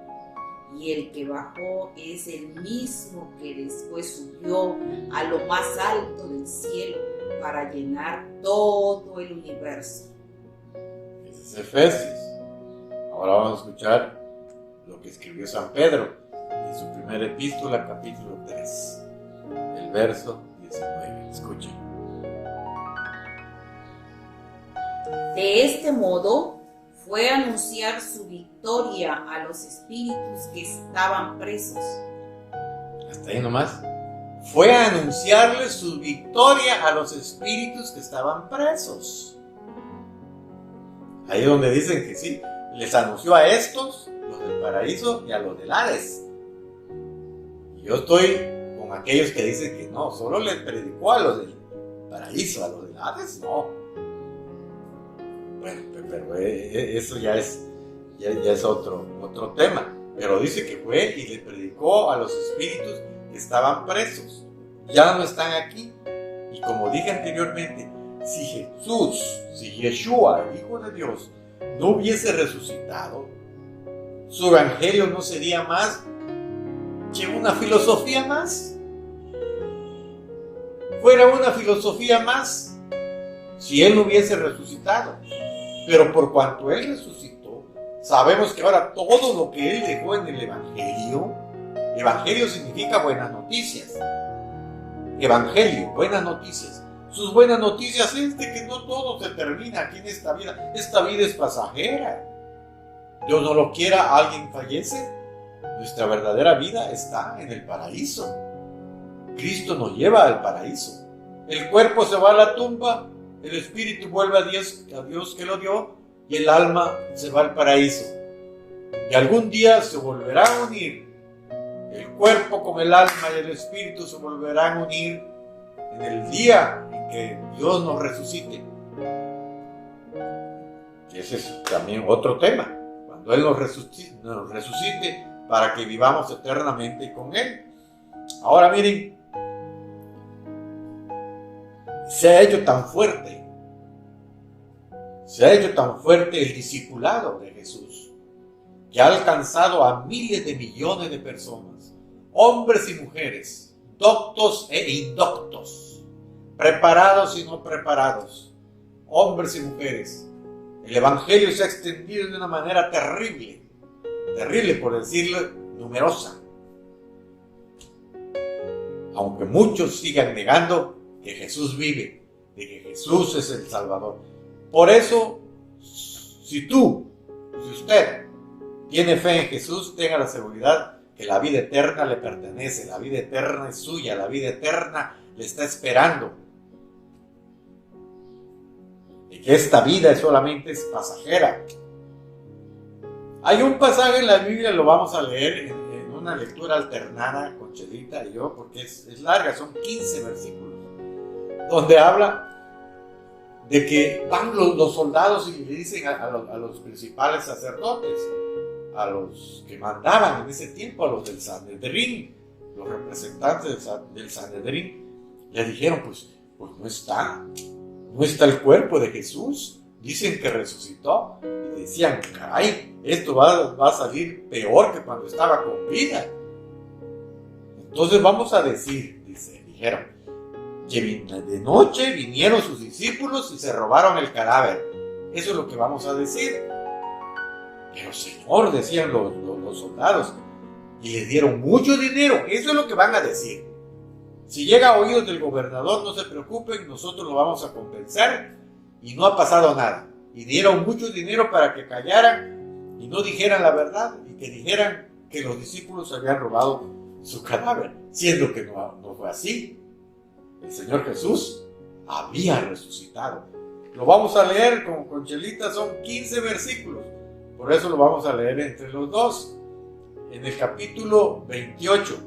Y el que bajó es el mismo que después subió a lo más alto del cielo para llenar todo el universo. Ese es Efesios. Ahora vamos a escuchar lo que escribió San Pedro en su primera epístola, capítulo 3, el verso 19. Escuchen. De este modo fue a anunciar su victoria a los espíritus que estaban presos. Hasta ahí nomás. Fue a anunciarles su victoria a los espíritus que estaban presos. Ahí es donde dicen que sí, les anunció a estos, los del paraíso, y a los del Hades. Y yo estoy con aquellos que dicen que no, solo les predicó a los del paraíso, a los del Hades, no. Bueno, pero eso ya es otro tema. Pero dice que fue y le predicó a los espíritus que estaban presos. Ya no están aquí. Y como dije anteriormente, si Jesús, si Yeshua, el Hijo de Dios, no hubiese resucitado, su evangelio no sería más que una filosofía más. Fuera una filosofía más si Él no hubiese resucitado. Pero por cuanto Él resucitó, sabemos que ahora todo lo que Él dejó en el Evangelio significa buenas noticias. Evangelio, buenas noticias. Sus buenas noticias es de que no todo se termina aquí en esta vida. Esta vida es pasajera. Dios no lo quiera, alguien fallece. Nuestra verdadera vida está en el paraíso. Cristo nos lleva al paraíso. El cuerpo se va a la tumba. El espíritu vuelve a Dios que lo dio, y el alma se va al paraíso. Y algún día se volverán a unir. El cuerpo con el alma y el espíritu se volverán a unir en el día en que Dios nos resucite. Ese es también otro tema. Cuando Él nos resucite para que vivamos eternamente con Él. Ahora miren, se ha hecho tan fuerte el discipulado de Jesús, que ha alcanzado a miles de millones de personas, hombres y mujeres, doctos e indoctos, preparados y no preparados, hombres y mujeres. El evangelio se ha extendido de una manera terrible, terrible por decirlo, numerosa. Aunque muchos sigan negando que Jesús vive, de que Jesús es el Salvador. Por eso, si usted tiene fe en Jesús, tenga la seguridad que la vida eterna le pertenece, la vida eterna es suya, la vida eterna le está esperando. Y que esta vida solamente es pasajera. Hay un pasaje en la Biblia, lo vamos a leer en una lectura alternada con Chelita y yo, porque es larga, son 15 versículos, donde habla de que van los soldados y le dicen a los principales sacerdotes, a los que mandaban en ese tiempo, a los del Sanedrín, los representantes del Sanedrín, le dijeron, pues no está el cuerpo de Jesús, dicen que resucitó, y decían, caray, esto va a salir peor que cuando estaba con vida. Entonces vamos a decir, dijeron, que de noche vinieron sus discípulos y se robaron el cadáver. Eso es lo que vamos a decir. Pero Señor, decían los soldados, y les dieron mucho dinero. Eso es lo que van a decir. Si llega a oídos del gobernador, no se preocupen, nosotros lo vamos a compensar y no ha pasado nada. Y dieron mucho dinero para que callaran y no dijeran la verdad y que dijeran que los discípulos habían robado su cadáver, siendo que no fue así. El Señor Jesús había resucitado. Lo vamos a leer con Chelita, son 15 versículos. Por eso lo vamos a leer entre los dos. En el capítulo 28,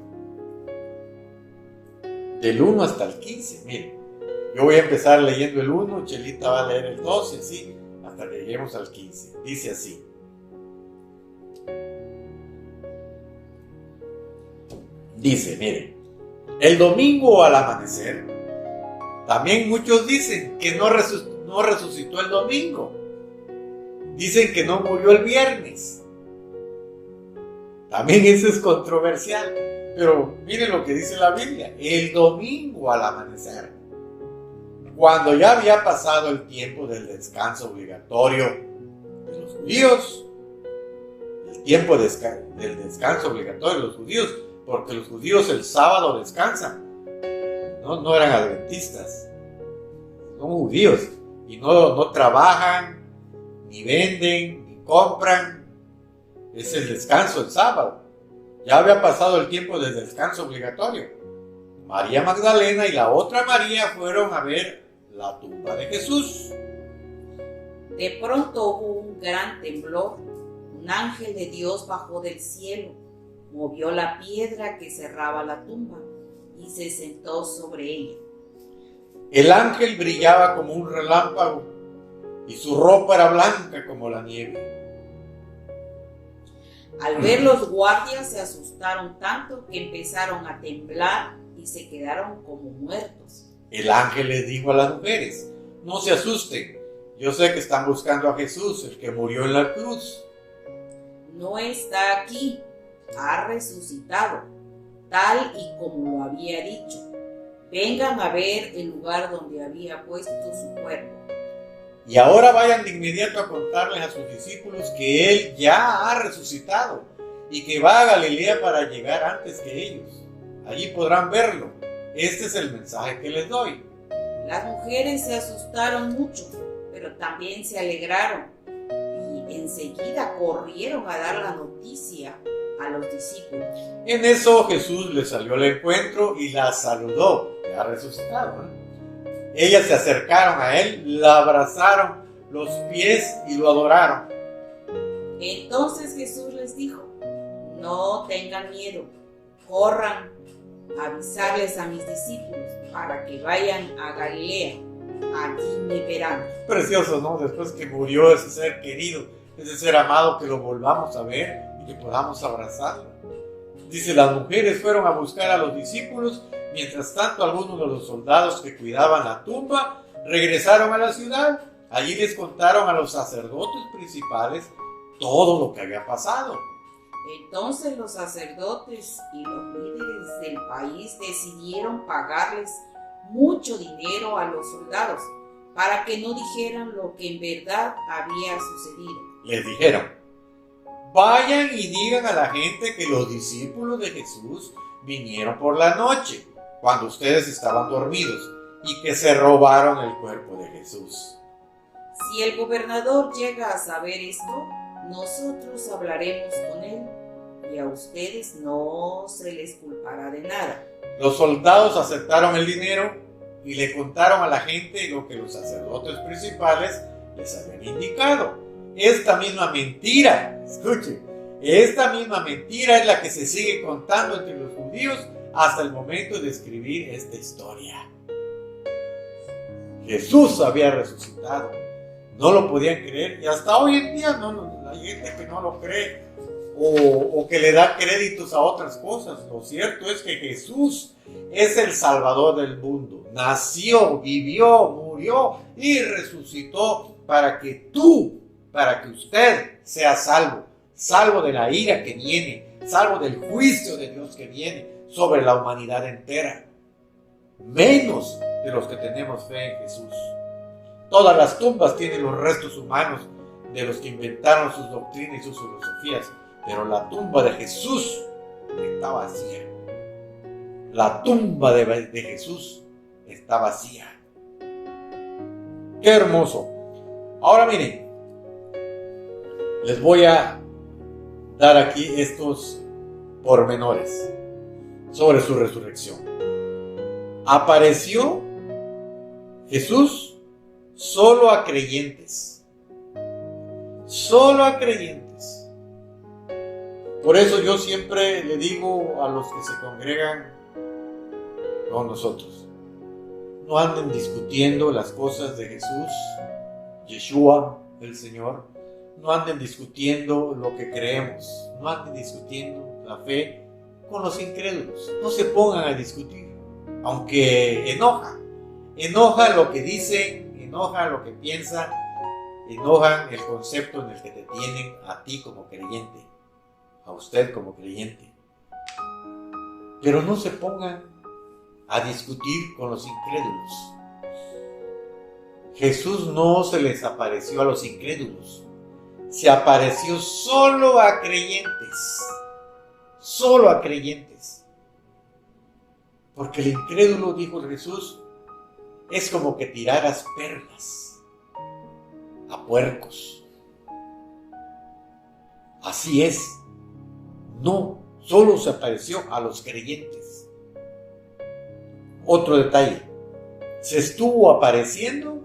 del 1 hasta el 15. Miren, yo voy a empezar leyendo el 1, Chelita va a leer el 2 y así hasta que lleguemos al 15. Dice así. Dice, miren, el domingo al amanecer, también muchos dicen que no resucitó el domingo. Dicen que no murió el viernes. También eso es controversial. Pero miren lo que dice la Biblia. El domingo al amanecer, cuando ya había pasado el tiempo del descanso obligatorio de los judíos, el tiempo del descanso obligatorio de los judíos, porque los judíos el sábado descansan. No eran adventistas, son judíos y no trabajan, ni venden, ni compran. Es el descanso el sábado. Ya había pasado el tiempo del descanso obligatorio. María Magdalena y la otra María fueron a ver la tumba de Jesús. De pronto hubo un gran temblor. Un ángel de Dios bajó del cielo, movió la piedra que cerraba la tumba y se sentó sobre ella. El ángel brillaba como un relámpago y su ropa era blanca como la nieve. Al ver los guardias se asustaron tanto que empezaron a temblar y se quedaron como muertos. El ángel les dijo a las mujeres, no se asusten, yo sé que están buscando a Jesús, el que murió en la cruz. No está aquí, ha resucitado, tal y como lo había dicho. Vengan a ver el lugar donde había puesto su cuerpo. Y ahora vayan de inmediato a contarles a sus discípulos que Él ya ha resucitado y que va a Galilea para llegar antes que ellos. Allí podrán verlo. Este es el mensaje que les doy. Las mujeres se asustaron mucho, pero también se alegraron y enseguida corrieron a dar la noticia a los discípulos. En eso Jesús les salió al encuentro y las saludó. Ya resucitado, ¿no? Ellas se acercaron a él, la abrazaron los pies y lo adoraron. Entonces Jesús les dijo, no tengan miedo, corran a avisarles a mis discípulos para que vayan a Galilea, allí me verán. Precioso, ¿no? Después que murió ese ser querido, ese ser amado, que lo volvamos a ver y que podamos abrazarlo. Dice, las mujeres fueron a buscar a los discípulos. Mientras tanto, algunos de los soldados que cuidaban la tumba regresaron a la ciudad. Allí les contaron a los sacerdotes principales todo lo que había pasado. Entonces los sacerdotes y los líderes del país decidieron pagarles mucho dinero a los soldados para que no dijeran lo que en verdad había sucedido. Les dijeron: vayan y digan a la gente que los discípulos de Jesús vinieron por la noche, cuando ustedes estaban dormidos, y que se robaron el cuerpo de Jesús. Si el gobernador llega a saber esto, nosotros hablaremos con él y a ustedes no se les culpará de nada. Los soldados aceptaron el dinero y le contaron a la gente lo que los sacerdotes principales les habían indicado. Esta misma mentira, escuchen, esta misma mentira es la que se sigue contando entre los judíos hasta el momento de escribir esta historia. Jesús había resucitado. No lo podían creer y hasta hoy en día hay gente que no lo cree o que le da créditos a otras cosas. Lo cierto es que Jesús es el Salvador del mundo. Nació, vivió, murió y resucitó para que usted sea salvo de la ira que viene, salvo del juicio de Dios que viene sobre la humanidad entera, menos de los que tenemos fe en Jesús. Todas las tumbas tienen los restos humanos de los que inventaron sus doctrinas y sus filosofías, pero la tumba de Jesús está vacía. La tumba de Jesús está vacía. ¡Qué hermoso! Ahora miren, les voy a dar aquí estos pormenores sobre su resurrección. Apareció Jesús solo a creyentes. Solo a creyentes. Por eso yo siempre le digo a los que se congregan con nosotros: no anden discutiendo las cosas de Jesús, Yeshua, el Señor. No anden discutiendo lo que creemos. No anden discutiendo la fe con los incrédulos. No se pongan a discutir. Aunque enoja lo que dicen, enoja lo que piensan, enojan el concepto en el que te tienen a ti como creyente, a usted como creyente. Pero no se pongan a discutir con los incrédulos. Jesús no se les apareció a los incrédulos, se apareció solo a creyentes, solo a creyentes. Porque el incrédulo, dijo Jesús, es como que tiraras perlas a puercos. Así es. No, solo se apareció a los creyentes. Otro detalle: se estuvo apareciendo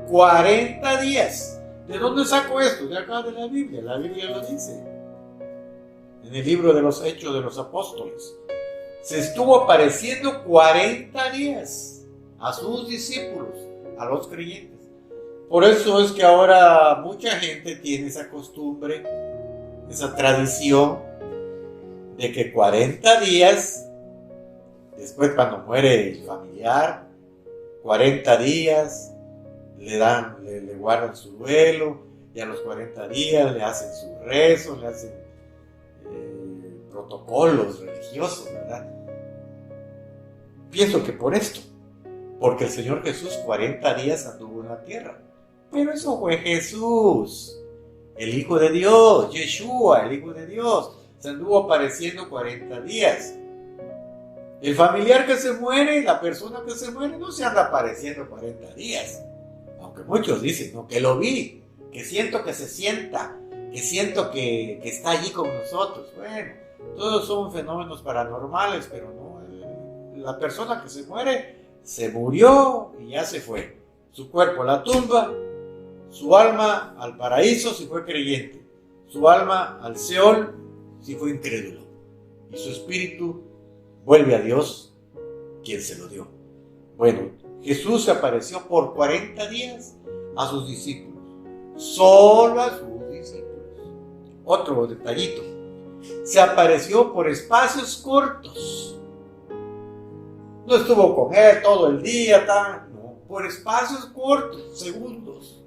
40 días. ¿De dónde saco esto? De acá de la Biblia. La Biblia lo dice. En el libro de los Hechos de los Apóstoles. Se estuvo apareciendo 40 días a sus discípulos, a los creyentes. Por eso es que ahora mucha gente tiene esa costumbre, esa tradición de que 40 días, después cuando muere el familiar, 40 días le guardan su duelo, y a los 40 días le hacen su rezo, le hacen protocolos religiosos, ¿verdad? Pienso que por esto, porque el Señor Jesús 40 días anduvo en la tierra. Pero eso fue Jesús, el Hijo de Dios, Yeshua, el Hijo de Dios. Se anduvo apareciendo 40 días. El familiar que se muere, la persona que se muere, no se anda apareciendo 40 días. Aunque muchos dicen, no, que lo vi, que siento que se sienta, que siento que está allí con nosotros. Bueno, todos son fenómenos paranormales, pero no. La persona que se muere, se murió y ya se fue. Su cuerpo a la tumba, su alma al paraíso si fue creyente, su alma al Seol si fue incrédulo, y su espíritu vuelve a Dios, quien se lo dio. Bueno, Jesús se apareció por 40 días a sus discípulos, solo a sus discípulos. Otro detallito: se apareció por espacios cortos. No estuvo con él todo el día, no, por espacios cortos, segundos.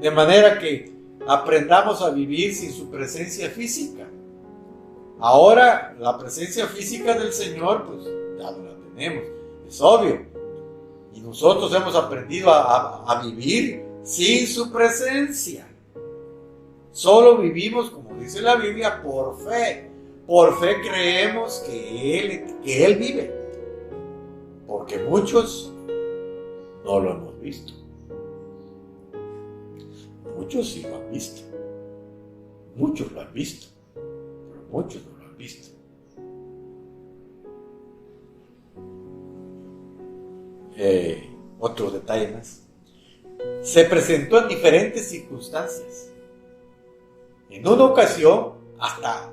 De manera que aprendamos a vivir sin su presencia física. Ahora, la presencia física del Señor, pues ya no la tenemos. Es obvio. Y nosotros hemos aprendido a vivir sin su presencia. Solo vivimos, como dice la Biblia, por fe. Por fe creemos que Él vive. Porque muchos no lo hemos visto. Muchos sí lo han visto. Muchos lo han visto. Pero muchos no lo han visto. Otro detalle más. Se presentó en diferentes circunstancias. En una ocasión, hasta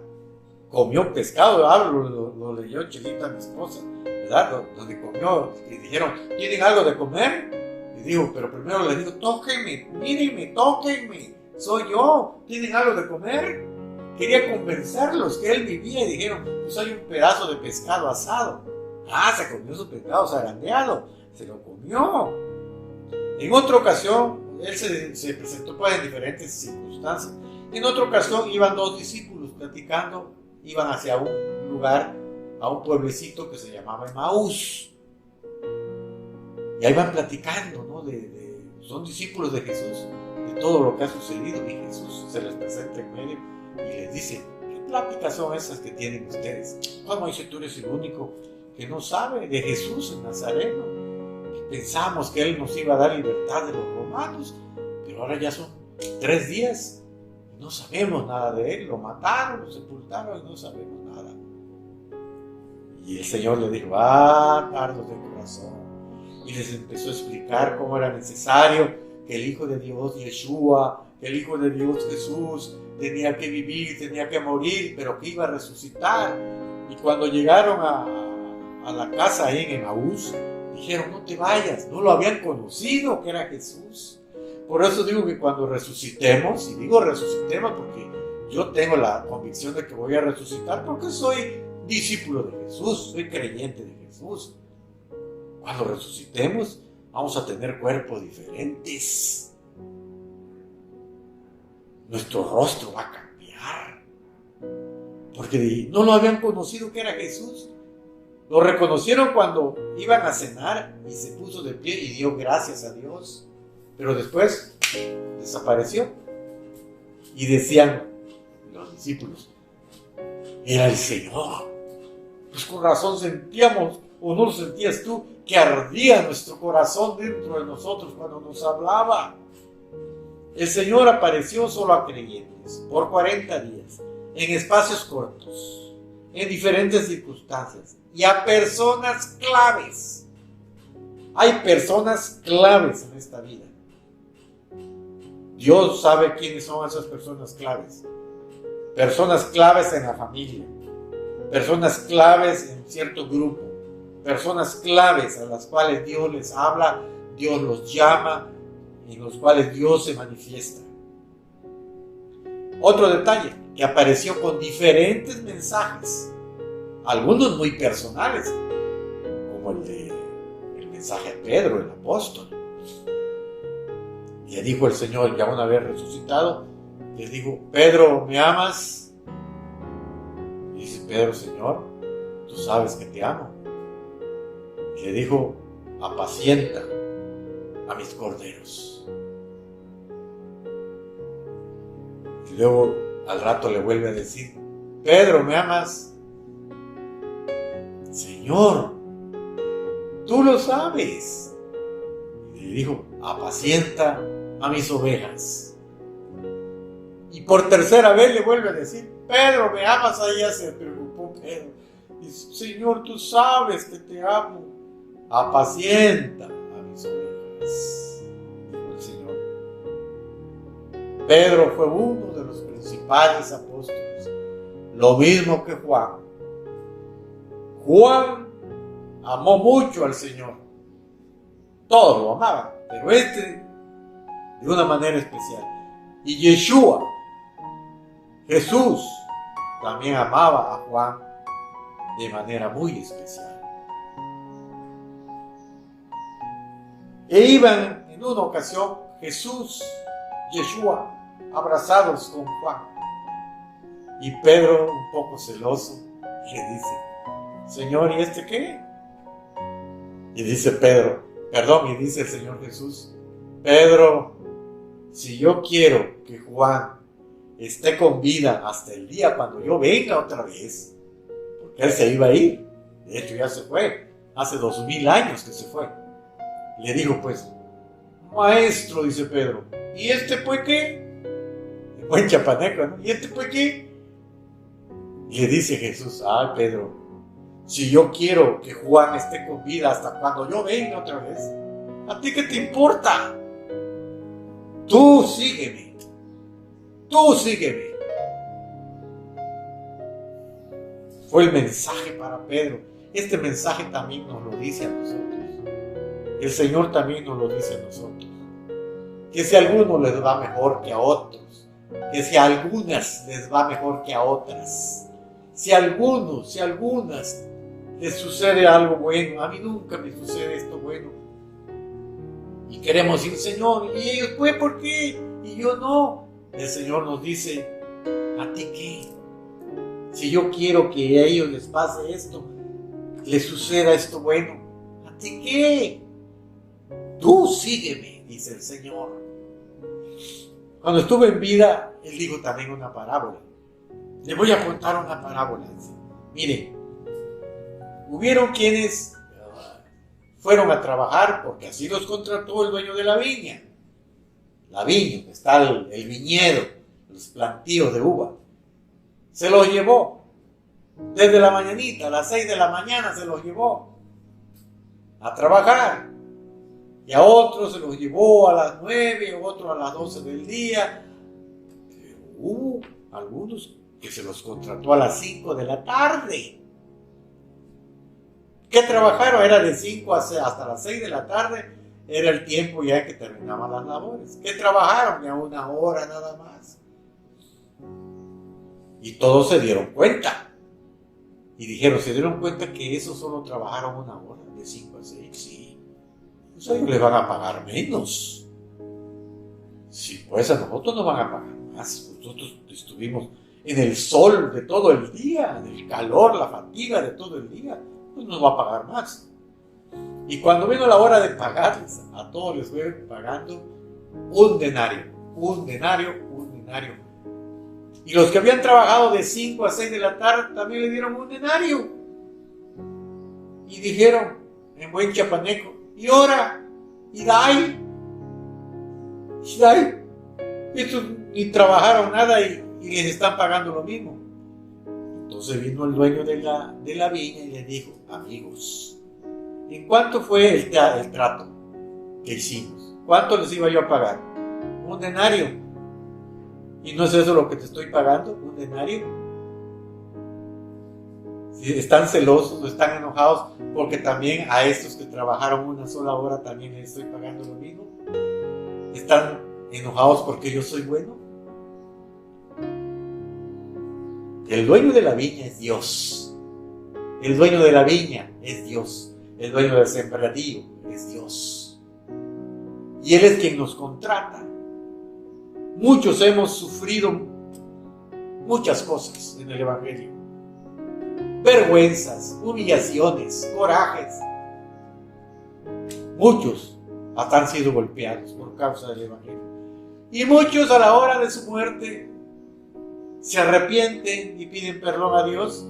comió pescado, lo leyó Chelita, mi esposa, ¿verdad? Donde comió, y dijeron, ¿tienen algo de comer? Y dijo, pero primero le dijo, tóquenme, mírenme, tóquenme, soy yo, ¿tienen algo de comer? Quería convencerlos que él vivía y dijeron, pues hay un pedazo de pescado asado. Ah, se comió su pescado zarandeado, se lo comió. En otra ocasión, él se presentó pues, en diferentes circunstancias. En otra ocasión iban dos discípulos platicando, iban hacia un lugar, a un pueblecito que se llamaba Emaús. Y ahí van platicando, ¿no? Son discípulos de Jesús, de todo lo que ha sucedido. Y Jesús se les presenta en medio y les dice, ¿qué pláticas son esas que tienen ustedes? ¿Cómo dice tú eres el único que no sabe de Jesús en Nazareno? Pensamos que Él nos iba a dar libertad de los romanos, pero ahora ya son 3 días. No sabemos nada de Él, lo mataron, lo sepultaron y no sabemos nada. Y el Señor le dijo, tardos de corazón. Y les empezó a explicar cómo era necesario que el Hijo de Dios, Yeshua, que el Hijo de Dios, Jesús, tenía que vivir, tenía que morir, pero que iba a resucitar. Y cuando llegaron a la casa ahí en Emaús, dijeron, no te vayas, no lo habían conocido que era Jesús. Por eso digo que cuando resucitemos, y digo resucitemos porque yo tengo la convicción de que voy a resucitar porque soy discípulo de Jesús, soy creyente de Jesús. Cuando resucitemos, vamos a tener cuerpos diferentes. Nuestro rostro va a cambiar. Porque no lo habían conocido que era Jesús. Lo reconocieron cuando iban a cenar y se puso de pie y dio gracias a Dios. Pero después desapareció. Y decían los discípulos, era el Señor. Pues con razón sentíamos, o no lo sentías tú, que ardía nuestro corazón dentro de nosotros cuando nos hablaba. El Señor apareció solo a creyentes por 40 días, en espacios cortos, en diferentes circunstancias, y a personas claves. Hay personas claves en esta vida. Dios sabe quiénes son esas personas claves. Personas claves en la familia. Personas claves en cierto grupo. Personas claves a las cuales Dios les habla, Dios los llama, en los cuales Dios se manifiesta. Otro detalle, que apareció con diferentes mensajes. Algunos muy personales, como el mensaje a Pedro, el apóstol. Le dijo el Señor, ya una vez resucitado, le dijo, Pedro, ¿me amas? Y dice Pedro, Señor, tú sabes que te amo. Y le dijo, apacienta a mis corderos. Y luego al rato le vuelve a decir, Pedro, ¿me amas? Señor, tú lo sabes. Y le dijo, apacienta a mis ovejas. Y por tercera vez le vuelve a decir, Pedro, ¿me amas? Ahí ya se preocupó Pedro. Dice, Señor, tú sabes que te amo. Apacienta a mis ovejas, dijo el Señor. Pedro fue uno de los principales apóstoles, lo mismo que Juan. Juan amó mucho al Señor. Todos lo amaban, pero de una manera especial. Y Yeshua, Jesús, también amaba a Juan de manera muy especial. E iban en una ocasión Jesús, Yeshua, abrazados con Juan. Y Pedro, un poco celoso, le dice, Señor, ¿y este qué? Y dice Pedro, y dice el Señor Jesús, Pedro, si yo quiero que Juan esté con vida hasta el día cuando yo venga otra vez, porque él se iba a ir, de hecho ya se fue, hace 2000 años que se fue. Le dijo pues, maestro, dice Pedro, ¿y este pues qué? En buen chapaneco, ¿no? ¿Y este pues qué? Y le dice Jesús, Pedro, si yo quiero que Juan esté con vida hasta cuando yo venga otra vez, ¿a ti qué te importa? Tú sígueme. Tú sígueme. Fue el mensaje para Pedro. Este mensaje también nos lo dice a nosotros. El Señor también nos lo dice a nosotros. Que si a algunos les va mejor que a otros, que si a algunas les va mejor que a otras, si a algunos, si a algunas les sucede algo bueno, a mí nunca me sucede esto bueno. Y queremos decir, Señor, ¿y ellos pues por qué? Y yo no. El Señor nos dice, ¿a ti qué? Si yo quiero que a ellos les pase esto, les suceda esto bueno, ¿a ti qué? Tú sígueme, dice el Señor. Cuando estuve en vida, Él dijo también una parábola. Le voy a contar una parábola. Miren, hubieron quienes fueron a trabajar porque así los contrató el dueño de la viña. La viña, donde está el viñedo, los plantíos de uva. Se los llevó. Desde la mañanita, a las 6 de la mañana se los llevó a trabajar. Y a otros se los llevó a las 9, a otros a las 12 del día. Pero hubo algunos que se los contrató a las 5 de la tarde. ¿Qué trabajaron? Era de 5 hasta las 6 de la tarde. Era el tiempo ya que terminaban las labores. ¿Qué trabajaron? Ya 1 hora nada más. Y todos se dieron cuenta. Y dijeron, ¿se dieron cuenta que esos solo trabajaron 1 hora? De 5 a 6, sí. Pues a ellos les van a pagar menos. Sí, pues a nosotros nos van a pagar más. Nosotros estuvimos en el sol de todo el día, en el calor, la fatiga de todo el día. Pues nos va a pagar más. Y cuando vino la hora de pagarles, a todos les fue pagando 1 denario. Y los que habían trabajado de 5 a 6 de la tarde también le dieron 1 denario. Y dijeron, en buen chapaneco, ¿y ahora? ¿Y dai? Estos ni trabajaron nada y les están pagando lo mismo. Entonces vino el dueño de la viña y les dijo, amigos, ¿en cuánto fue el trato que hicimos? ¿Cuánto les iba yo a pagar? 1 denario. ¿Y no es eso lo que te estoy pagando? 1 denario. Si están celosos o están enojados porque también a estos que trabajaron 1 sola hora también les estoy pagando lo mismo. ¿Están enojados porque yo soy bueno? El dueño de la viña es Dios. El dueño de la viña es Dios. El dueño del sembradío es Dios. Y Él es quien nos contrata. Muchos hemos sufrido muchas cosas en el Evangelio. Vergüenzas, humillaciones, corajes. Muchos hasta han sido golpeados por causa del Evangelio. Y muchos a la hora de su muerte se arrepienten y piden perdón a Dios.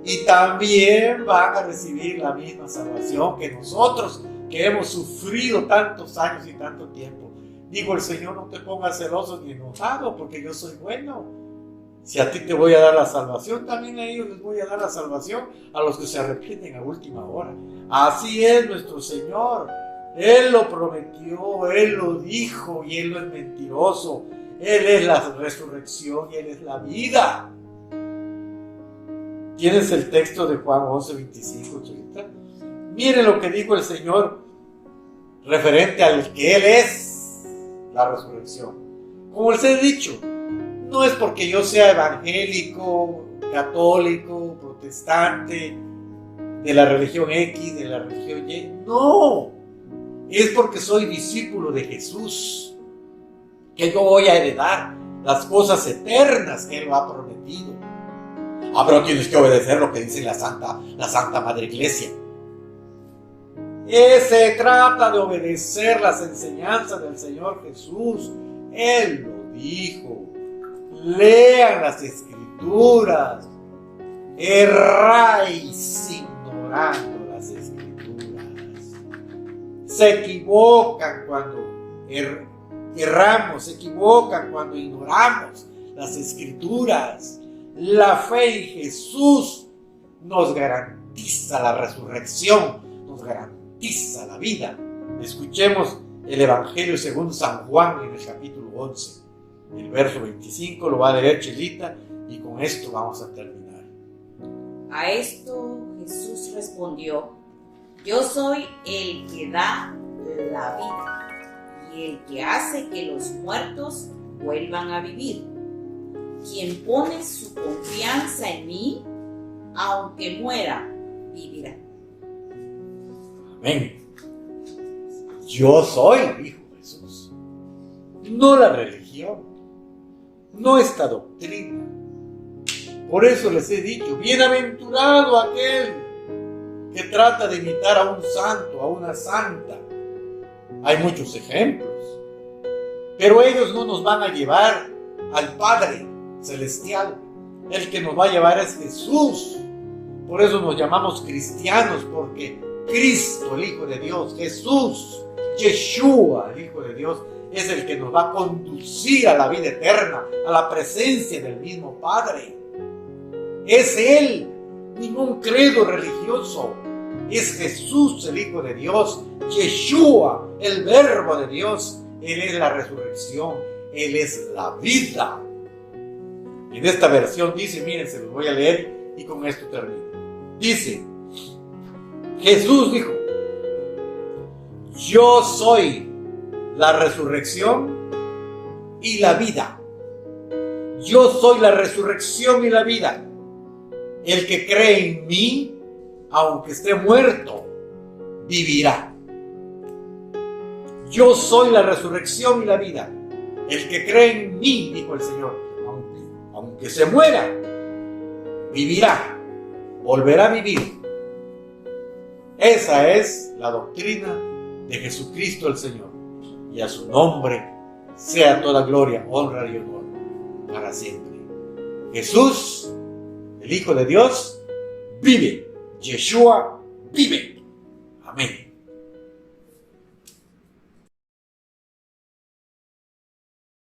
Y también van a recibir la misma salvación que nosotros, que hemos sufrido tantos años y tanto tiempo. Digo, el Señor, no te pongas celoso ni enojado, porque yo soy bueno. Si a ti te voy a dar la salvación, también a ellos les voy a dar la salvación, a los que se arrepienten a última hora. Así es nuestro Señor. Él lo prometió, Él lo dijo, y Él no es mentiroso. Él es la resurrección y Él es la vida. ¿Tienes el texto de Juan 11, 25, 30? Miren lo que dijo el Señor referente al que Él es la resurrección. Como les he dicho, no es porque yo sea evangélico, católico, protestante, de la religión X, de la religión Y. No, es porque soy discípulo de Jesús, que yo voy a heredar las cosas eternas que Él ha prometido. Pero tienes que obedecer lo que dice la Santa Madre Iglesia. Se trata de obedecer las enseñanzas del Señor Jesús. Él lo dijo. Lean las Escrituras. Erráis ignorando las Escrituras. Se equivocan cuando erramos, se equivocan cuando ignoramos las Escrituras. La fe en Jesús nos garantiza la resurrección, nos garantiza la vida. Escuchemos el Evangelio según San Juan en el capítulo 11. El verso 25 lo va a leer Chelita y con esto vamos a terminar. A esto Jesús respondió: yo soy el que da la vida y el que hace que los muertos vuelvan a vivir. Quien pone su confianza en mí, aunque muera, vivirá. Amén. Yo soy, dijo Jesús. No la religión, no esta doctrina. Por eso les he dicho, bienaventurado aquel que trata de imitar a un santo, a una santa. Hay muchos ejemplos, pero ellos no nos van a llevar al Padre Celestial. El que nos va a llevar es Jesús. Por eso nos llamamos cristianos, porque Cristo, el Hijo de Dios, Jesús, Yeshua, el Hijo de Dios, es el que nos va a conducir a la vida eterna, a la presencia del mismo Padre. Es Él, ningún credo religioso. Es Jesús, el Hijo de Dios, Yeshua, el Verbo de Dios. Él es la resurrección, Él es la vida. En esta versión dice, miren, se los voy a leer y con esto termino. Dice, Jesús dijo: yo soy la resurrección y la vida. Yo soy la resurrección y la vida. El que cree en mí, aunque esté muerto, vivirá. Yo soy la resurrección y la vida. El que cree en mí, dijo el Señor, aunque se muera, vivirá, volverá a vivir. Esa es la doctrina de Jesucristo el Señor. Y a su nombre sea toda gloria, honra y honor para siempre. Jesús, el Hijo de Dios, vive. Yeshua vive. Amén.